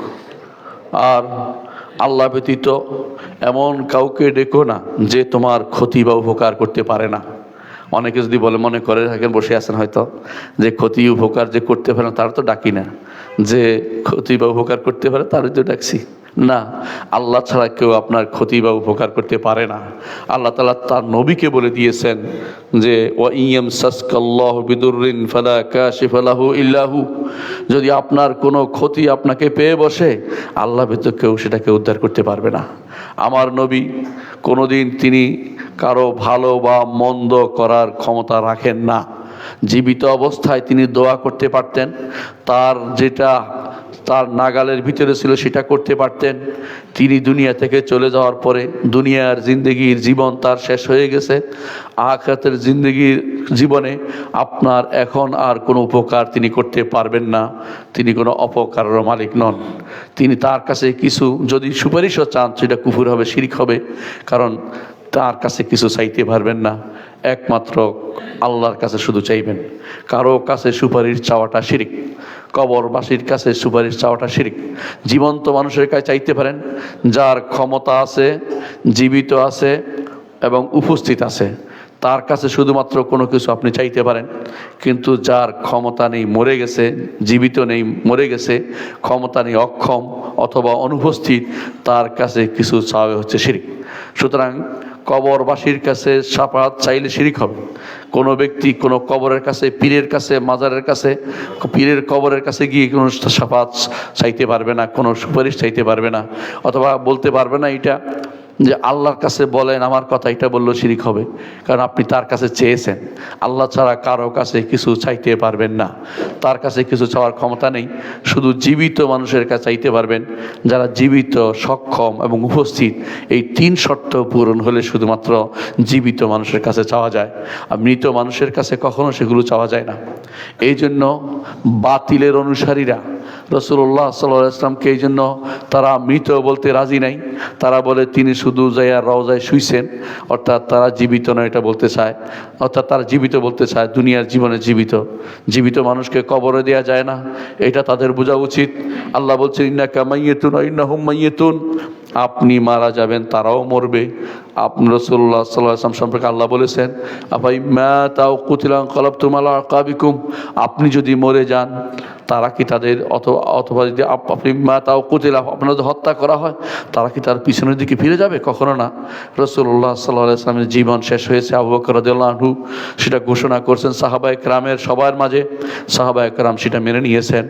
আর আল্লাহ ব্যতীত এমন কাউকে ডেকো না যে তোমার ক্ষতি বা উপকার করতে পারে না। অনেকে যদি বলে, মনে করে থাকেন, বসে আছেন হয়তো, যে ক্ষতি উপকার যে করতে পারে না তার তো ডাকি না, যে ক্ষতি বা উপকার করতে পারে তারই তো ডাকছি। না, আল্লাহ ছাড়া কেউ আপনার ক্ষতি বা উপকার করতে পারে না। আল্লাহ তাআলা তার নবীকে বলে দিয়েছেন যে ওয়া ইয়ামসাসকাল্লাহু বিদুররিন ফালা কাশিফা লাহু ইল্লা হু, যদি আপনার কোনো ক্ষতি আপনাকে পেয়ে বসে, আল্লাহ ব্যতীত কেউ সেটাকে উদ্ধার করতে পারবে না। আমার নবী কোনোদিন তিনি কারো ভালো বা মন্দ করার ক্ষমতা রাখেন না। জীবিত অবস্থায় তিনি দোয়া করতে পারতেন, তার যেটা তার নাগালের ভিতরে ছিল সেটা করতে পারতেন। তিনি দুনিয়া থেকে চলে যাওয়ার পরে দুনিয়ার জিন্দগির জীবন তার শেষ হয়ে গেছে। আখিরাতের জিন্দগির জীবনে আপনার এখন আর কোনো উপকার তিনি করতে পারবেন না। তিনি কোনো অপকারের মালিক নন। তিনি তার কাছে কিছু যদি সুপারিশও চান, সেটা কুফর হবে, শিরক হবে, কারণ তার কাছে কিছু চাইতে পারবেন না। একমাত্র আল্লাহর কাছে শুধু চাইবেন। কারো কাছে সুপারিশ চাওয়াটা শিরক। কবরবাসীর কাছে সুপারিশ চাওয়াটা শিরক। জীবন্ত মানুষের কাছে চাইতে পারেন, যার ক্ষমতা আছে, জীবিত আছে এবং উপস্থিত আছে, তার কাছে শুধুমাত্র কোনো কিছু আপনি চাইতে পারেন। কিন্তু যার ক্ষমতা নেই, মরে গেছে, জীবিত নেই, মরে গেছে, ক্ষমতা নেই, অক্ষম অথবা অনুপস্থিত, তার কাছে কিছু চাওয়া হচ্ছে শিরক। সুতরাং কবরবাসীর কাছে শাফাআত চাইলে শিরক হবে। কোনো ব্যক্তি কোনো কবরের কাছে, পীরের কাছে, মাজারের কাছে, পীরের কবরের কাছে গিয়ে কোনো শাফাআত চাইতে পারবে না, কোনো সুপারিশ চাইতে পারবে না, অথবা বলতে পারবে না এটা যে আল্লাহর কাছে বলেন আমার কথা, এটা বললেও শিরক হবে। কারণ আপনি তার কাছে চেয়েছেন। আল্লাহ ছাড়া কারো কাছে কিছু চাইতে পারবেন না, তার কাছে কিছু চাওয়ার ক্ষমতা নেই। শুধু জীবিত মানুষের কাছে চাইতে পারবেন, যারা জীবিত, সক্ষম এবং উপস্থিত। এই 3 শর্ত পূরণ হলে শুধুমাত্র জীবিত মানুষের কাছে চাওয়া যায়, আর মৃত মানুষের কাছে কখনো সেগুলো চাওয়া যায় না। এই জন্য বাতিলের অনুসারীরা রাসূলুল্লাহ সাল্লাল্লাহু আলাইহি ওয়াসাল্লামকে এই জন্য তারা মৃত বলতে রাজি নাই। তারা বলে তিনি শুধু যাইয়া রওজায় শুইছেন, অর্থাৎ তারা জীবিত নয় এটা বলতে চায়, অর্থাৎ তারা জীবিত বলতে চায় দুনিয়ার জীবনে জীবিত। জীবিত মানুষকে কবরে দেওয়া যায় না, এটা তাদের বোঝা উচিত। আল্লাহ বলছেন ইন্নাকা মাইয়িতুন ওয়া ইন্নাহুম মাইয়িতুন, আপনি মারা যাবেন, তারাও মরবে। আপনি রাসূলুল্লাহ সাল্লাল্লাহু আলাইহি ওয়াসাল্লাম সম্পর্কে আল্লাহ বলেছেন আফাইমাতাও কুতিলা আনকালাবতুম আলা আকাবিকুম, আপনি যদি মরে যান, তারা কি তাদের অথবা যদি আপনি মাতাও কুতিলা, আপনাদের হত্যা করা হয়, তারা কি তার পিছনের দিকে ফিরে যাবে? কখনো না। রাসূলুল্লাহ সাল্লাল্লাহু আলাইহি ওয়াসাল্লামের জীবন শেষ হয়েছে, আবু বকর রাদিয়াল্লাহু আনহু সেটা ঘোষণা করছেন সাহাবায়ে কেরামের সবার মাঝে। সাহাবায়ে কেরাম সেটা মেনে নিয়েছেন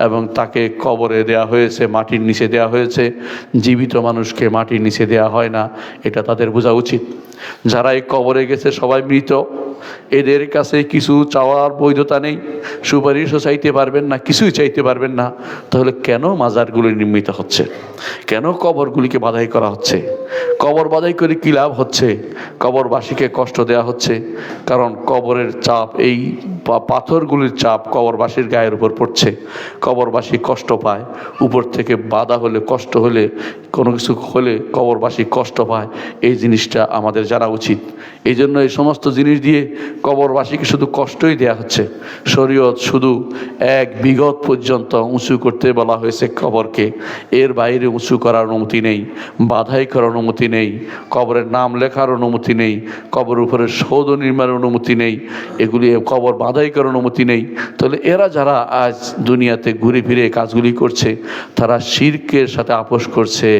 এবং তাকে কবরে দেয়া হয়েছে, মাটির নিচে দেয়া হয়েছে। জীবিত মানুষকে মাটির নিচে দেয়া হয় না, এটা তাদের বোঝা উচিত। যারা এই কবরে গেছে সবাই মৃত, এদের কাছে কিছু চাওয়ার বৈধতা নেই, সুপারিশও চাইতে পারবেন না, কিছুই চাইতে পারবেন না। তাহলে কেন মাজারগুলি নির্মিত হচ্ছে? কেন কবরগুলিকে বাধাই করা হচ্ছে? কবর বাধাই করে কী লাভ হচ্ছে? কবরবাসীকে কষ্ট দেওয়া হচ্ছে। কারণ কবরের চাপ, এই পাথরগুলির চাপ কবরবাসীর গায়ের উপর পড়ছে। কবরবাসী কষ্ট পায়, উপর থেকে বাধা হলে, কষ্ট হলে, কোনো কিছু হলে কবরবাসী কষ্ট পায়। এই জিনিসটা আমাদের জানা উচিত। এই জন্য এই সমস্ত জিনিস দিয়ে কবরবাসীকে শুধু কষ্টই দেয়া হচ্ছে। শরীয়ত শুধু 1 বিঘত পর্যন্ত উঁচু করতে বলা হয়েছে কবরকে, এর বাইরে উঁচু করার অনুমতি নেই, বাধাই করার অনুমতি নেই, কবরের নাম লেখার অনুমতি নেই, কবরের উপরে সৌধ নির্মাণের অনুমতি নেই, এগুলি কবর বাধাই করার অনুমতি নেই। তাহলে এরা যারা আজ দুনিয়াতে ঘুরে ফিরে কাজগুলি করছে, তারা শিরকের সাথে আপোষ করছে,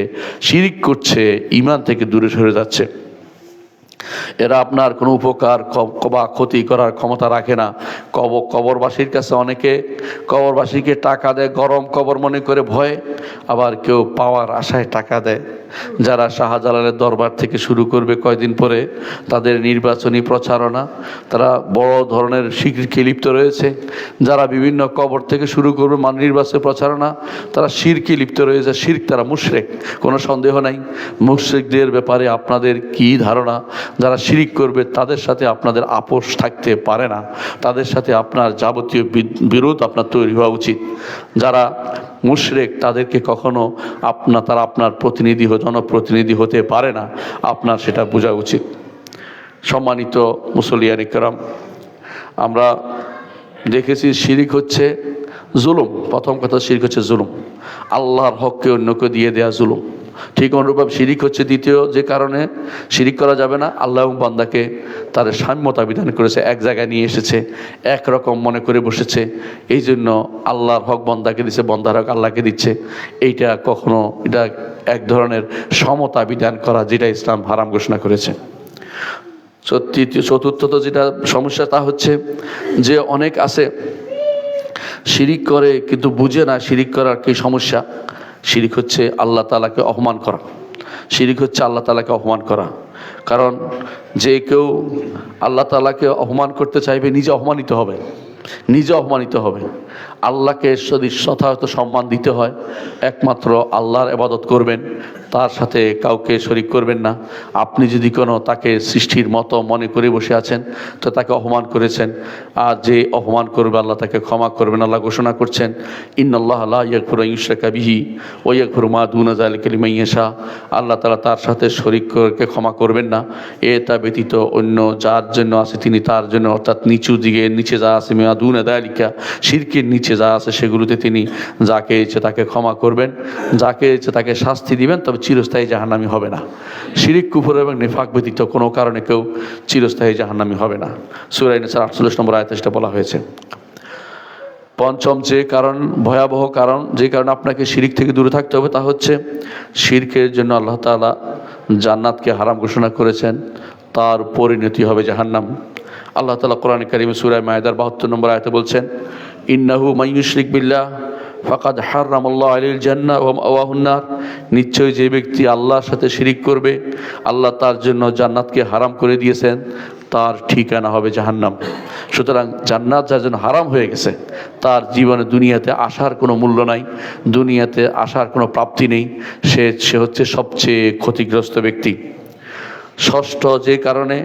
শিরক করছে, ঈমান থেকে দূরে সরে যাচ্ছে। এরা আপনার কোনো উপকার বা ক্ষতি করার ক্ষমতা রাখে না। কবরবাসীর কাছে অনেকে কবরবাসীকে টাকা দেয়, গরম কবর মনে করে ভয়ে, আবার কেউ পাওয়ার আশায় টাকা দেয়। যারা শাহজালালের দরবার থেকে শুরু করবে কয়দিন পরে তাদের নির্বাচনী প্রচারণা, তারা বড় ধরনের শিরকে লিপ্ত রয়েছে। যারা বিভিন্ন কবর থেকে শুরু করবে নির্বাচনী প্রচারণা, তারা শিরকে লিপ্ত রয়েছে। শিরক, তারা মুশরিক, কোনো সন্দেহ নাই। মুশরিকদের ব্যাপারে আপনাদের কি ধারণা? যারা শিরিক করবে তাদের সাথে আপনাদের আপোষ থাকতে পারে না, তাদের সাথে আপনার যাবতীয় বিরোধ আপনার তৈরি হওয়া উচিত। যারা মুশরিক তাদেরকে কখনো তারা আপনার প্রতিনিধি জনপ্রতিনিধি হতে পারে না, আপনার সেটা বোঝা উচিত। সম্মানিত মুসলিয়ান ইকরাম, আমরা দেখেছি শিরিক হচ্ছে জুলুম। প্রথম কথা, শিরিক হচ্ছে জুলুম, আল্লাহর হককে অন্যকে দিয়ে দেয়া জুলুম। ঠিক অনুরূপভাবে শিরিক হচ্ছে দ্বিতীয় যে কারণে শিরিক করা যাবে না, আল্লাহ এবং বান্দাকে তার সাম্যতা বিধান করেছে, এক জায়গায় নিয়ে এসেছে, একরকম মনে করে বসেছে। এই জন্য আল্লাহর হক বান্দাকে দিচ্ছে, বান্দার হক আল্লাহকে দিচ্ছে। এটা কখনো, এটা এক ধরনের সমতা বিধান করা, যেটা ইসলাম হারাম ঘোষণা করেছে। চতুর্থত যেটা সমস্যা তা হচ্ছে যে অনেক আছে শিরিক করে কিন্তু বুঝে না শিরিক করার কি সমস্যা। শিরিক হচ্ছে আল্লাহ তাআলাকে অপমান করা, শিরিক হচ্ছে আল্লাহ তাআলাকে অপমান করা। কারণ যে কেউ আল্লাহ তাআলাকে অপমান করতে চাইবে নিজে অপমানিত হবে, নিজে অপমানিত হবে। আল্লাহকে যদি যথাযথ সম্মান দিতে হয় একমাত্র আল্লাহর ইবাদত করবেন, তার সাথে কাউকে শরীক করবেন না। আপনি যদি কোনো তাকে সৃষ্টির মতো মনে করে বসে আছেন তো তাকে অপমান করেছেন, আর যে অপমান করবে আল্লাহ তাকে ক্ষমা করবেন। আল্লাহ ঘোষণা করছেন, ইন্নাল্লাহা লা ইয়াগফিরু আন ইউশরাকা বিহি ওয়া ইয়াগফিরু মা দুনা যালিকা লিমান ইয়াশা। আল্লাহ তাআলা তার সাথে শরীক করে ক্ষমা করবেন না। তা ব্যতীত অন্য যার জন্য আছে তিনি তার জন্য, অর্থাৎ নিচু দিকে নিচে যা আছে মা দুনা যালিকা, শিরকের নিচে যা আছে সেগুলোতে তিনি যাকে ইচ্ছে তাকে ক্ষমা করবেন, যাকে ইচ্ছে তাকে শাস্তি দিবেন, তবে চিরস্থায়ী জাহান্নামী হবে না। শিরিক, কুফর এবং নেফাক ব্যতীত কোনো কারণে কেউ চিরস্থায়ী জাহান্নামী হবে না। সূরা নিসার 48 নম্বর আয়াতে সেটা বলা হয়েছে। পঞ্চম যে কারণ, ভয়াবহ কারণ, যে কারণে আপনাকে শিরিক থেকে দূরে থাকতে হবে তা হচ্ছে শিরকের জন্য আল্লাহ তাআলা জান্নাতকে হারাম ঘোষণা করেছেন, তার পরিণতি হবে জাহান্নাম। আল্লাহ তাআলা কোরআনে কারিমে সূরা মায়েদার 72 নম্বর আয়াতে বলছেন, ইন্নাহু মান ইউশরিক বিল্লাহ ফাকাদ হারামাল্লাহু আলাইহিল জান্নাহ ওয়া মাওয়াহুন নার। নিশ্চয় যে ব্যক্তি আল্লাহর সাথে শিরিক করবে আল্লাহ তার জন্য জান্নাতকে হারাম করে দিয়েছেন, তার ঠিকানা হবে জাহান্নাম। সুতরাং জান্নাত যার জন্য হারাম হয়ে গেছে তার জীবনে দুনিয়াতে আসার কোনো মূল্য নাই, দুনিয়াতে আসার কোনো প্রাপ্তি নেই, সে হচ্ছে সবচেয়ে ক্ষতিগ্রস্ত ব্যক্তি। ষষ্ঠ যে কারণে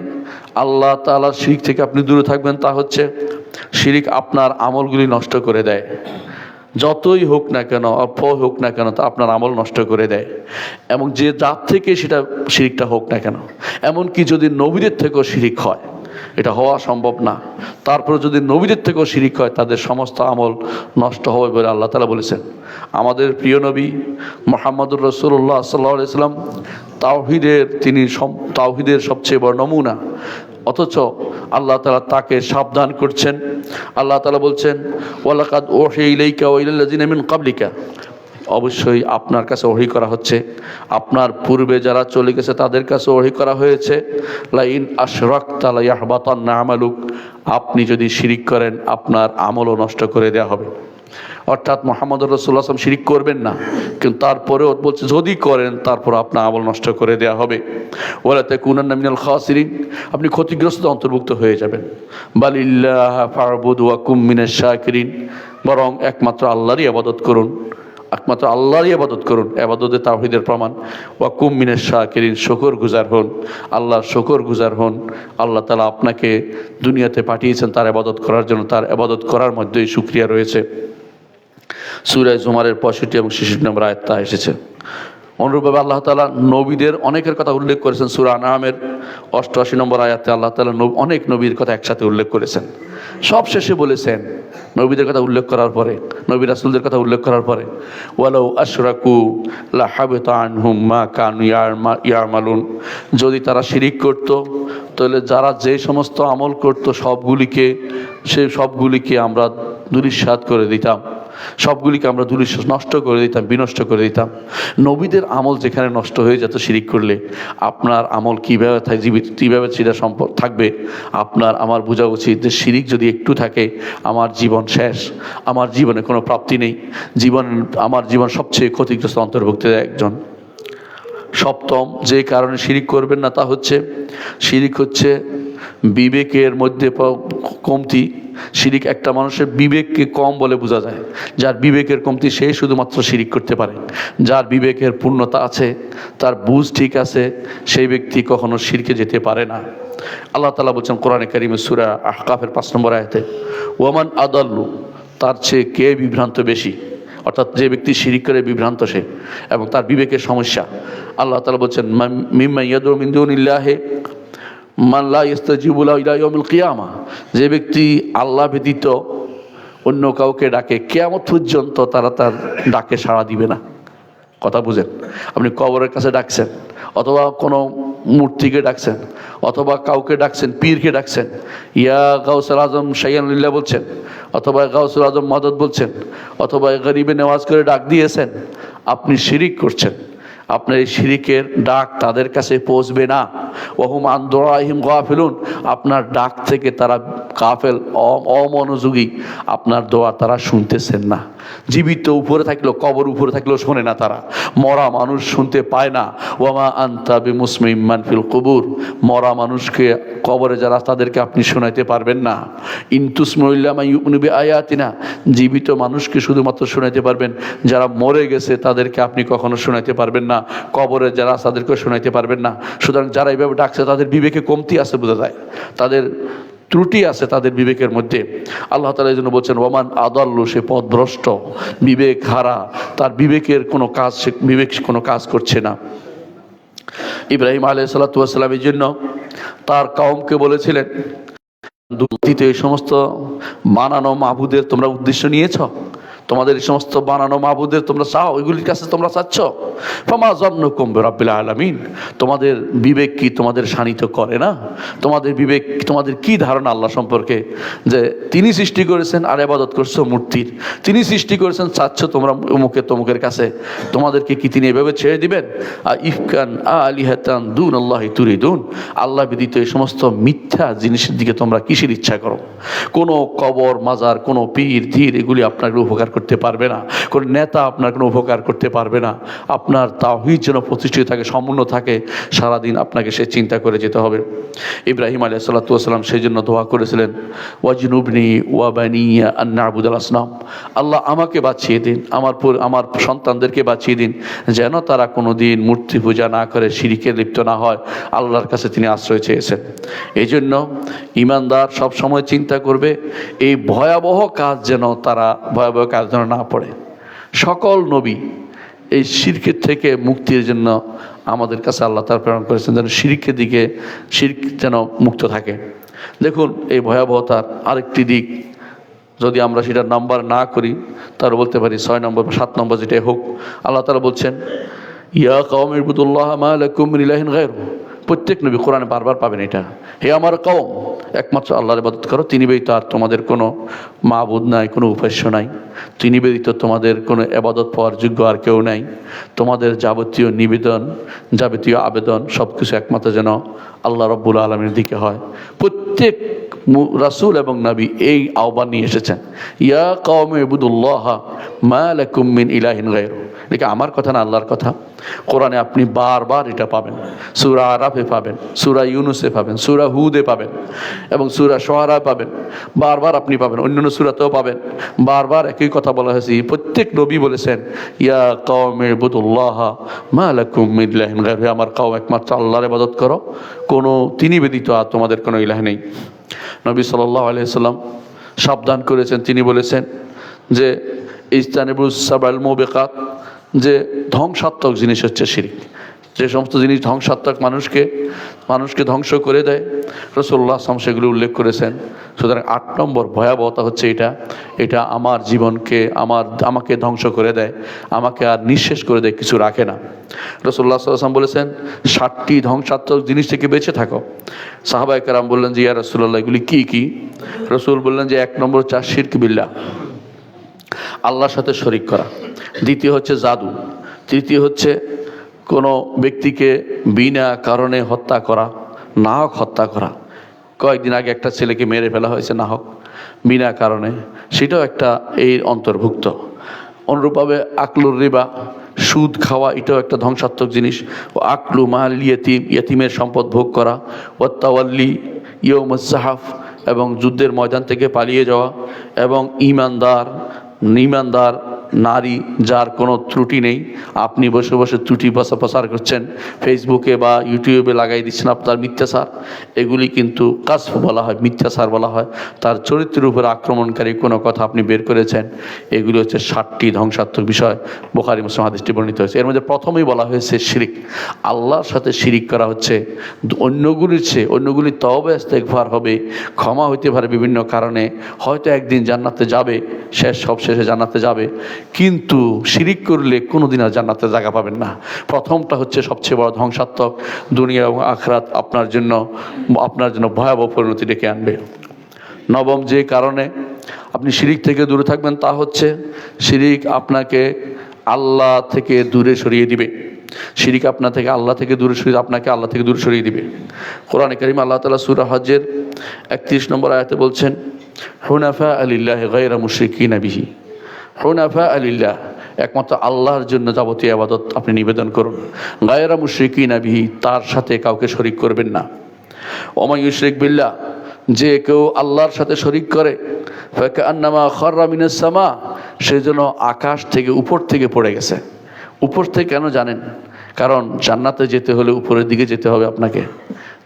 আল্লাহ তাআলার শিরিক থেকে আপনি দূরে থাকবেন তা হচ্ছে শিরিক আপনার আমলগুলি নষ্ট করে দেয়। যতই হোক না কেন, অল্প হোক না কেন, তা আপনার আমল নষ্ট করে দেয়। এবং যে জাত থেকে সেটা শিরিকটা হোক না কেন, এমনকি যদি নবীদের থেকেও শিরিক হয়, এটা হওয়া সম্ভব না, তারপরে যদি নবীদের থেকেও শিরিক হয় তাদের সমস্ত আমল নষ্ট হবে বলে আল্লাহ তাআলা বলেছেন। আমাদের প্রিয় নবী মুহাম্মদুর রাসূলুল্লাহ সাল্লাল্লাহু আলাইহি ওয়াসাল্লাম তিনি তাওহীদের সবচেয়ে বড় নমুনা, অথচ আল্লাহ তাআলা তাকে সাবধান করছেন। আল্লাহ তাআলা বলছেন, ওয়ালাকাদ উহিয়া ইলাইকা ওয়া ইলাল্লাযিনা মিন ক্বাবলিকা, অবশ্যই আপনার কাছে ওহী করা হচ্ছে, আপনার পূর্বে যারা চলে গেছে তাদের কাছে ওহী করা হয়েছে, লাইন আশরাকতা লায়াহবাতান্না আমালুক, আপনি যদি শিরিক করেন আপনার আমলও নষ্ট করে দেওয়া হবে। অর্থাৎ মুহাম্মদুর রাসূলুল্লাহ সাল্লাল্লাহু আলাইহি ওয়াসাল্লাম শিরিক করবেন না, কিন্তু তারপরেও বলছে যদি করেন তারপর আপনার আমল নষ্ট করে দেওয়া হবে। ওয়ালা তাকুনান্না মিনাল খাসিরিন, আপনি ক্ষতিগ্রস্ত অন্তর্ভুক্ত হয়ে যাবেন। বালিল্লাহ ফা'বুদ ওয়া কুম মিনাশ শাকিরিন, বরং একমাত্র আল্লাহরই ইবাদত করুন, একমাত্র আল্লাহরই ইবাদত করুন। ইবাদতে তাওহীদের প্রমাণ, ওয়া কুম মিনাশ শাকিরিন, শুকরগুজার হন, আল্লাহর শুকরগুজার হন। আল্লাহ তাআলা আপনাকে দুনিয়াতে পাঠিয়েছেন তার ইবাদত করার জন্য, তার ইবাদত করার মধ্যেই শুকরিয়া রয়েছে। সূরা জুমারের 65 এবং 66 নম্বর আয়াতে এসেছে। অনুরূপভাবে আল্লাহ তাআলা নবীদের অনেকের কথা উল্লেখ করেছেন। সূরা আনআমের 88 নম্বর আয়াতে আল্লাহ তাআলা অনেক নবীর কথা একসাথে উল্লেখ করেছেন। সব শেষে বলেছেন, নবীদের কথা উল্লেখ করার পরে, নবী রাসূলদের কথা উল্লেখ করার পরে, ওয়ালাউ আশরাকু লাহাবিতা আনহুম মা কানু ইয়ামালুন, যদি তারা শিরিক করত তাহলে যারা যে সমস্ত আমল করত সবগুলিকে আমরা ধূলিসাৎ করে দিতাম, সবগুলিকে আমরা নষ্ট করে দিতাম, বিনষ্ট করে দিতাম। নবীদের আমল যেখানে নষ্ট হয়ে যেত শিরিক করলে, আপনার আমল কীভাবে সেটা সম্পর্ক থাকবে? আপনার আমার বোঝা উচিত যে শিরিক যদি একটু থাকে আমার জীবন শেষ, আমার জীবনে কোনো প্রাপ্তি নেই, আমার জীবন সবচেয়ে ক্ষতিগ্রস্ত অন্তর্ভুক্ত একজন। সপ্তম যে কারণে শিরিক করবেন না তা হচ্ছে, শিরিক হচ্ছে বিবেকের মধ্যে কমতি। শিরিক একটা মানুষের বিবেককে কম বলে বোঝা যায়। যার বিবেকের কমতি সেই শুধুমাত্র শিরিক করতে পারে। যার বিবেকের পূর্ণতা আছে, তার বুঝ ঠিক আছে, সেই ব্যক্তি কখনো শিরকে যেতে পারে না। আল্লাহ তাআলা বলছেন কোরআনে কারিমে সূরা আহকাফের 5 নম্বর আয়াতে, ওয়ামান আদাল্লু, তার চেয়ে কে বিভ্রান্ত বেশি, অর্থাৎ যে ব্যক্তি শিরিক করে বিভ্রান্ত সে এবং তার বিবেকের সমস্যা। আল্লাহ তাআলা বলছেন মিম্মা ইয়াদউ মিন দুনিল্লাহি মান লা ইস্তাজিবু লাহু ইলা ইয়াউমিল কিয়ামা, যে ব্যক্তি আল্লাহ ব্যতীত অন্য কাউকে ডাকে কিয়ামত পর্যন্ত তারা তার ডাকে সাড়া দিবে না। কথা বুঝেন? আপনি কবরের কাছে ডাকছেন, অথবা কোনো মূর্তিকে ডাকছেন, অথবা কাউকে ডাকছেন, পীরকে ডাকছেন, ইয়া গাউসুল আজম শাইয়ান লিল্লাহ বলছেন, অথবা গাউসুল আজম মদদ বলছেন, অথবা গরিবে নেওয়াজ করে ডাক দিয়েছেন, আপনি শিরিক করছেন। আপনার এই শিরিকের ডাক তাদের কাছে পৌঁছবে না। ওহুম আন দুআইহিম গাফিলুন, আপনার ডাক থেকে তারা গাফেল, অমনোযোগী, আপনার দোয়া তারা শুনতেছেন না। জীবিত উপরে থাকলেও, কবর উপরে থাকলেও শোনে না তারা। মরা মানুষ শুনতে পায় না। ওয়ামা আনতা বিমুসমিম মান ফিল কুবুর, মরা মানুষকে কবরে যারা, তাদেরকে আপনি শোনাইতে পারবেন না। ইনতুসমু ইল্লা মা ইউমিনু বিআয়াতিনা, জীবিত মানুষকে শুধুমাত্র শোনাইতে পারবেন, যারা মরে গেছে তাদেরকে আপনি কখনো শোনাইতে পারবেন না। কবরে যারা তাদেরকে শোনাইতে পারবেন না। সুতরাং যারা এইভাবে ডাকছে তাদের বিবেকে কমতি আছে বোঝা যায়, তাদের ত্রুটি আছে তাদের বিবেকের মধ্যে। আল্লাহ তাআলা এই জন্য বলছেন ওয়ামান আদাল্লু, সে পথভ্রষ্ট, বিবেক হারা, তার বিবেকের কোনো কাজ, বিবেক কোনো কাজ করছে না। ইব্রাহিম আলাইহিস সালাতু ওয়াস সালাম এই জন্য তার কওমকে বলেছিলেন, দুঃখিত এই সমস্ত বানানো মাবুদের তোমরা উদ্দেশ্য নিয়েছ, তোমাদের এই সমস্ত বানানো মাবুদের তোমরা চাও, ওইগুলির কাছে তোমরা চাচ্ছ। ফামা যান্নুকুম বিরাব্বিল আলামিন, তোমাদের বিবেক কি তোমাদের শানিত করে না? তোমাদের বিবেক, তোমাদের কি ধারণা আল্লাহ সম্পর্কে, যে তিনি সৃষ্টি করেছেন আর ইবাদত করছো মূর্তির, তিনি সৃষ্টি করেছেন চাচ্ছ তোমরা অমুকে তমুকের কাছে, তোমাদেরকে কি তিনি এভাবে ছেড়ে দিবেন? ইফকান আলিহাতান দুনাল্লাহি তুরিদুন, আল্লাহ ব্যতীত এই সমস্ত মিথ্যা জিনিসের দিকে তোমরা কিসের ইচ্ছা করো? কোনো কবর মাজার, কোনো পীর ধীর, এগুলি আপনাকে উপকার করতে পারবে না। কোনো নেতা আপনার কোনো উপকার করতে পারবে না। আপনার তাওহীদ যেন প্রতিষ্ঠিত থাকে, সমুন্ন থাকে, সারাদিন আপনাকে সে চিন্তা করে যেতে হবে। ইব্রাহিম আলাইহিস সালাতু ওয়াস সালাম সেই জন্য দোয়া করেছিলেন, ওয়াজনুবনি ওয়া বানিয়া আন না'বুদাল আসনাম, আল্লাহ আমাকে বাঁচিয়ে দিন, আমার সন্তানদেরকে বাঁচিয়ে দিন, যেন তারা কোনো দিন মূর্তি পূজা না করে শিরকে লিপ্ত না হয়। আল্লাহর কাছে তিনি আশ্রয় চেয়েছেন। এই জন্য ঈমানদার সব সময় চিন্তা করবে এই ভয়াবহ কাজ যেন তারা, ভয়াবহ কাজ যেন না পড়ে। সকল নবী এই শিরকের থেকে মুক্তির জন্য আমাদের কাছে আল্লাহ তাআলা প্রেরণ করেছেন, যেন শিরকের দিকে, শিরক যেন মুক্ত থাকে। দেখুন এই ভয়াবহতার আরেকটি দিক, যদি আমরা সেটা নাম্বার না করি তার বলতে পারি 6 নম্বর বা 7 নম্বর যেটাই হোক, আল্লাহ তাআলা বলছেন ইয়া কওমি ইবুদুল্লাহ মা লাকুম মিন ইলাহিন গায়রু। প্রত্যেক নবী কোরআনে বারবার পাবেন এটা, হে আমার কওম, একমাত্র আল্লাহর ইবাদত করো, তিনি ব্যতীত আর তোমাদের কোনো মাবুদ নাই, কোনো উপাস্য নাই, তিনি ব্যতীত তোমাদের কোনো ইবাদত পাওয়ার যোগ্য আর কেউ নাই। তোমাদের যাবতীয় নিবেদন, যাবতীয় আবেদন সব কিছু একমাত্র যেন আল্লাহ রাব্বুল আলামিনের দিকে হয়। প্রত্যেক রাসূল এবং নবী এই আহ্বান নিয়ে এসেছেন, ইয়া কওমি ইবুদুল্লাহ মা লাকুম মিন ইলাহিন গায়রু। এটা আমার কথা না, আল্লাহর কথা। কোরআনে আপনি বারবার এটা পাবেন, সূরা আরাফে পাবেন, সূরা ইউনুসে পাবেন, সূরা হুদে পাবেন এবং সূরা শুআরা পাবেন, বারবার আপনি পাবেন, অন্যান্য সূরাতেও পাবেন। বারবার একই কথা বলা হয়েছে, প্রত্যেক নবী বলেছেন ইয়া কওমি ইবুদুল্লাহ মা লাকুম মিন ইলাহিন গায়রু, আমার কওম একমাত্র আল্লাহর ইবাদত করো, কোনো তিনি ব্যতীত আর তোমাদের কোনো ইলাহ নেই। নবী সাল্লাল্লাহু আলাইহি সাল্লাম সাবধান করেছেন, তিনি বলেছেন যে ইজতানিবুস সাবাল মুবিকাত, যে ধ্বংসাত্মক জিনিস হচ্ছে শিরক। যে সমস্ত জিনিস ধ্বংসাত্মক, মানুষকে ধ্বংস করে দেয়, রাসূলুল্লাহ সাল্লাল্লাহু আলাইহি ওয়াসাল্লাম সেগুলো উল্লেখ করেছেন। সুতরাং 8 নম্বর ভয়াবহতা হচ্ছে এটা আমার জীবনকে, আমাকে ধ্বংস করে দেয়, আমাকে আর নিঃশেষ করে দেয়, কিছু রাখে না। রাসূলুল্লাহ সাল্লাল্লাহু আলাইহি ওয়াসাল্লাম বলেছেন 7টি ধ্বংসাত্মক জিনিস থেকে বেঁচে থাকো। সাহাবায়ে কেরাম বললেন যে ইয়া রাসূলুল্লাহ এগুলি কি কি? রাসূল বললেন যে 1 নম্বর হচ্ছে শিরক বিল্লাহ, আল্লাহর সাথে শরীক করা। দ্বিতীয় হচ্ছে জাদু। তৃতীয় হচ্ছে কোনো ব্যক্তিকে বিনা কারণে হত্যা করা, নাহক হত্যা করা। কয়েকদিন আগে একটা ছেলেকে মেরে ফেলা হয়েছে নাহক, বিনা কারণে, সেটাও একটা এই অন্তর্ভুক্ত। অনুরূপভাবে আকলুর রিবা, সুদ খাওয়া এটাও একটা ধ্বংসাত্মক জিনিস। ও আকলু মাল ইয়েতিম, ইয়েতিমের সম্পদ ভোগ করা। ও তাওয়াল্লি ইয়ৌমুজ জাহাফ, এবং যুদ্ধের ময়দান থেকে পালিয়ে যাওয়া। এবং ইমানদার নারী যার কোনো ত্রুটি নেই, আপনি বসে বসে ত্রুটি প্রচার করছেন, ফেসবুকে বা ইউটিউবে লাগাই দিচ্ছেন আপনার মিথ্যাচার, এগুলি কিন্তু কাসফ বলা হয়, মিথ্যাচার বলা হয়। তার চরিত্রের উপর আক্রমণকারী কোনো কথা আপনি বের করেছেন, এগুলি হচ্ছে 7টি ধ্বংসাত্মক বিষয়। বুখারী মুসলিম হাদিসটি বর্ণিত হয়েছে। এর মধ্যে প্রথমেই বলা হয়েছে শিরিক, আল্লাহর সাথে শিরিক করা হচ্ছে। অন্যগুলি তওবা ইস্তেগফার হবে, ক্ষমা হইতে পারে বিভিন্ন কারণে, হয়তো একদিন জান্নাতে যাবে, সবশেষে জান্নাতে যাবে, কিন্তু শিরিক করলে কোনোদিন আর জান্নাতে জায়গা পাবেন না। প্রথমটা হচ্ছে সবচেয়ে বড় ধ্বংসাত্মক, দুনিয়া এবং আখিরাত আপনার জন্য ভয়াবহ পরিণতি ডেকে আনবে। নবম যে কারণে আপনি শিরিক থেকে দূরে থাকবেন তা হচ্ছে শিরিক আপনাকে আল্লাহ থেকে দূরে সরিয়ে দিবে। শিরিক আপনাকে আল্লাহ থেকে দূরে সরিয়ে দিবে। কোরআনে কারীমে আল্লাহ তাআলা সূরা হজ্জের 31 নম্বর আয়াতে বলছেন, হুনাফা লিল্লাহি গায়রা মুশরিকিনা বিহি। হুনাফা লিল্লাহ, একমাত্র আল্লাহর জন্য যাবতীয় ইবাদত আপনি নিবেদন করুন। গায়রা মুশরিকিনা বিহি, তার সাথে কাউকে শরীক করবেন না। ওয়া ইউশরিক বিল্লাহ, যে কেউ আল্লাহর সাথে শরীক করে, ফাকান্নামা খাররা মিনাস সামা, সে যেন আকাশ থেকে উপর থেকে পড়ে গেছে। উপর থেকে কেন জানেন? কারণ জান্নাতে যেতে হলে উপরের দিকে যেতে হবে আপনাকে।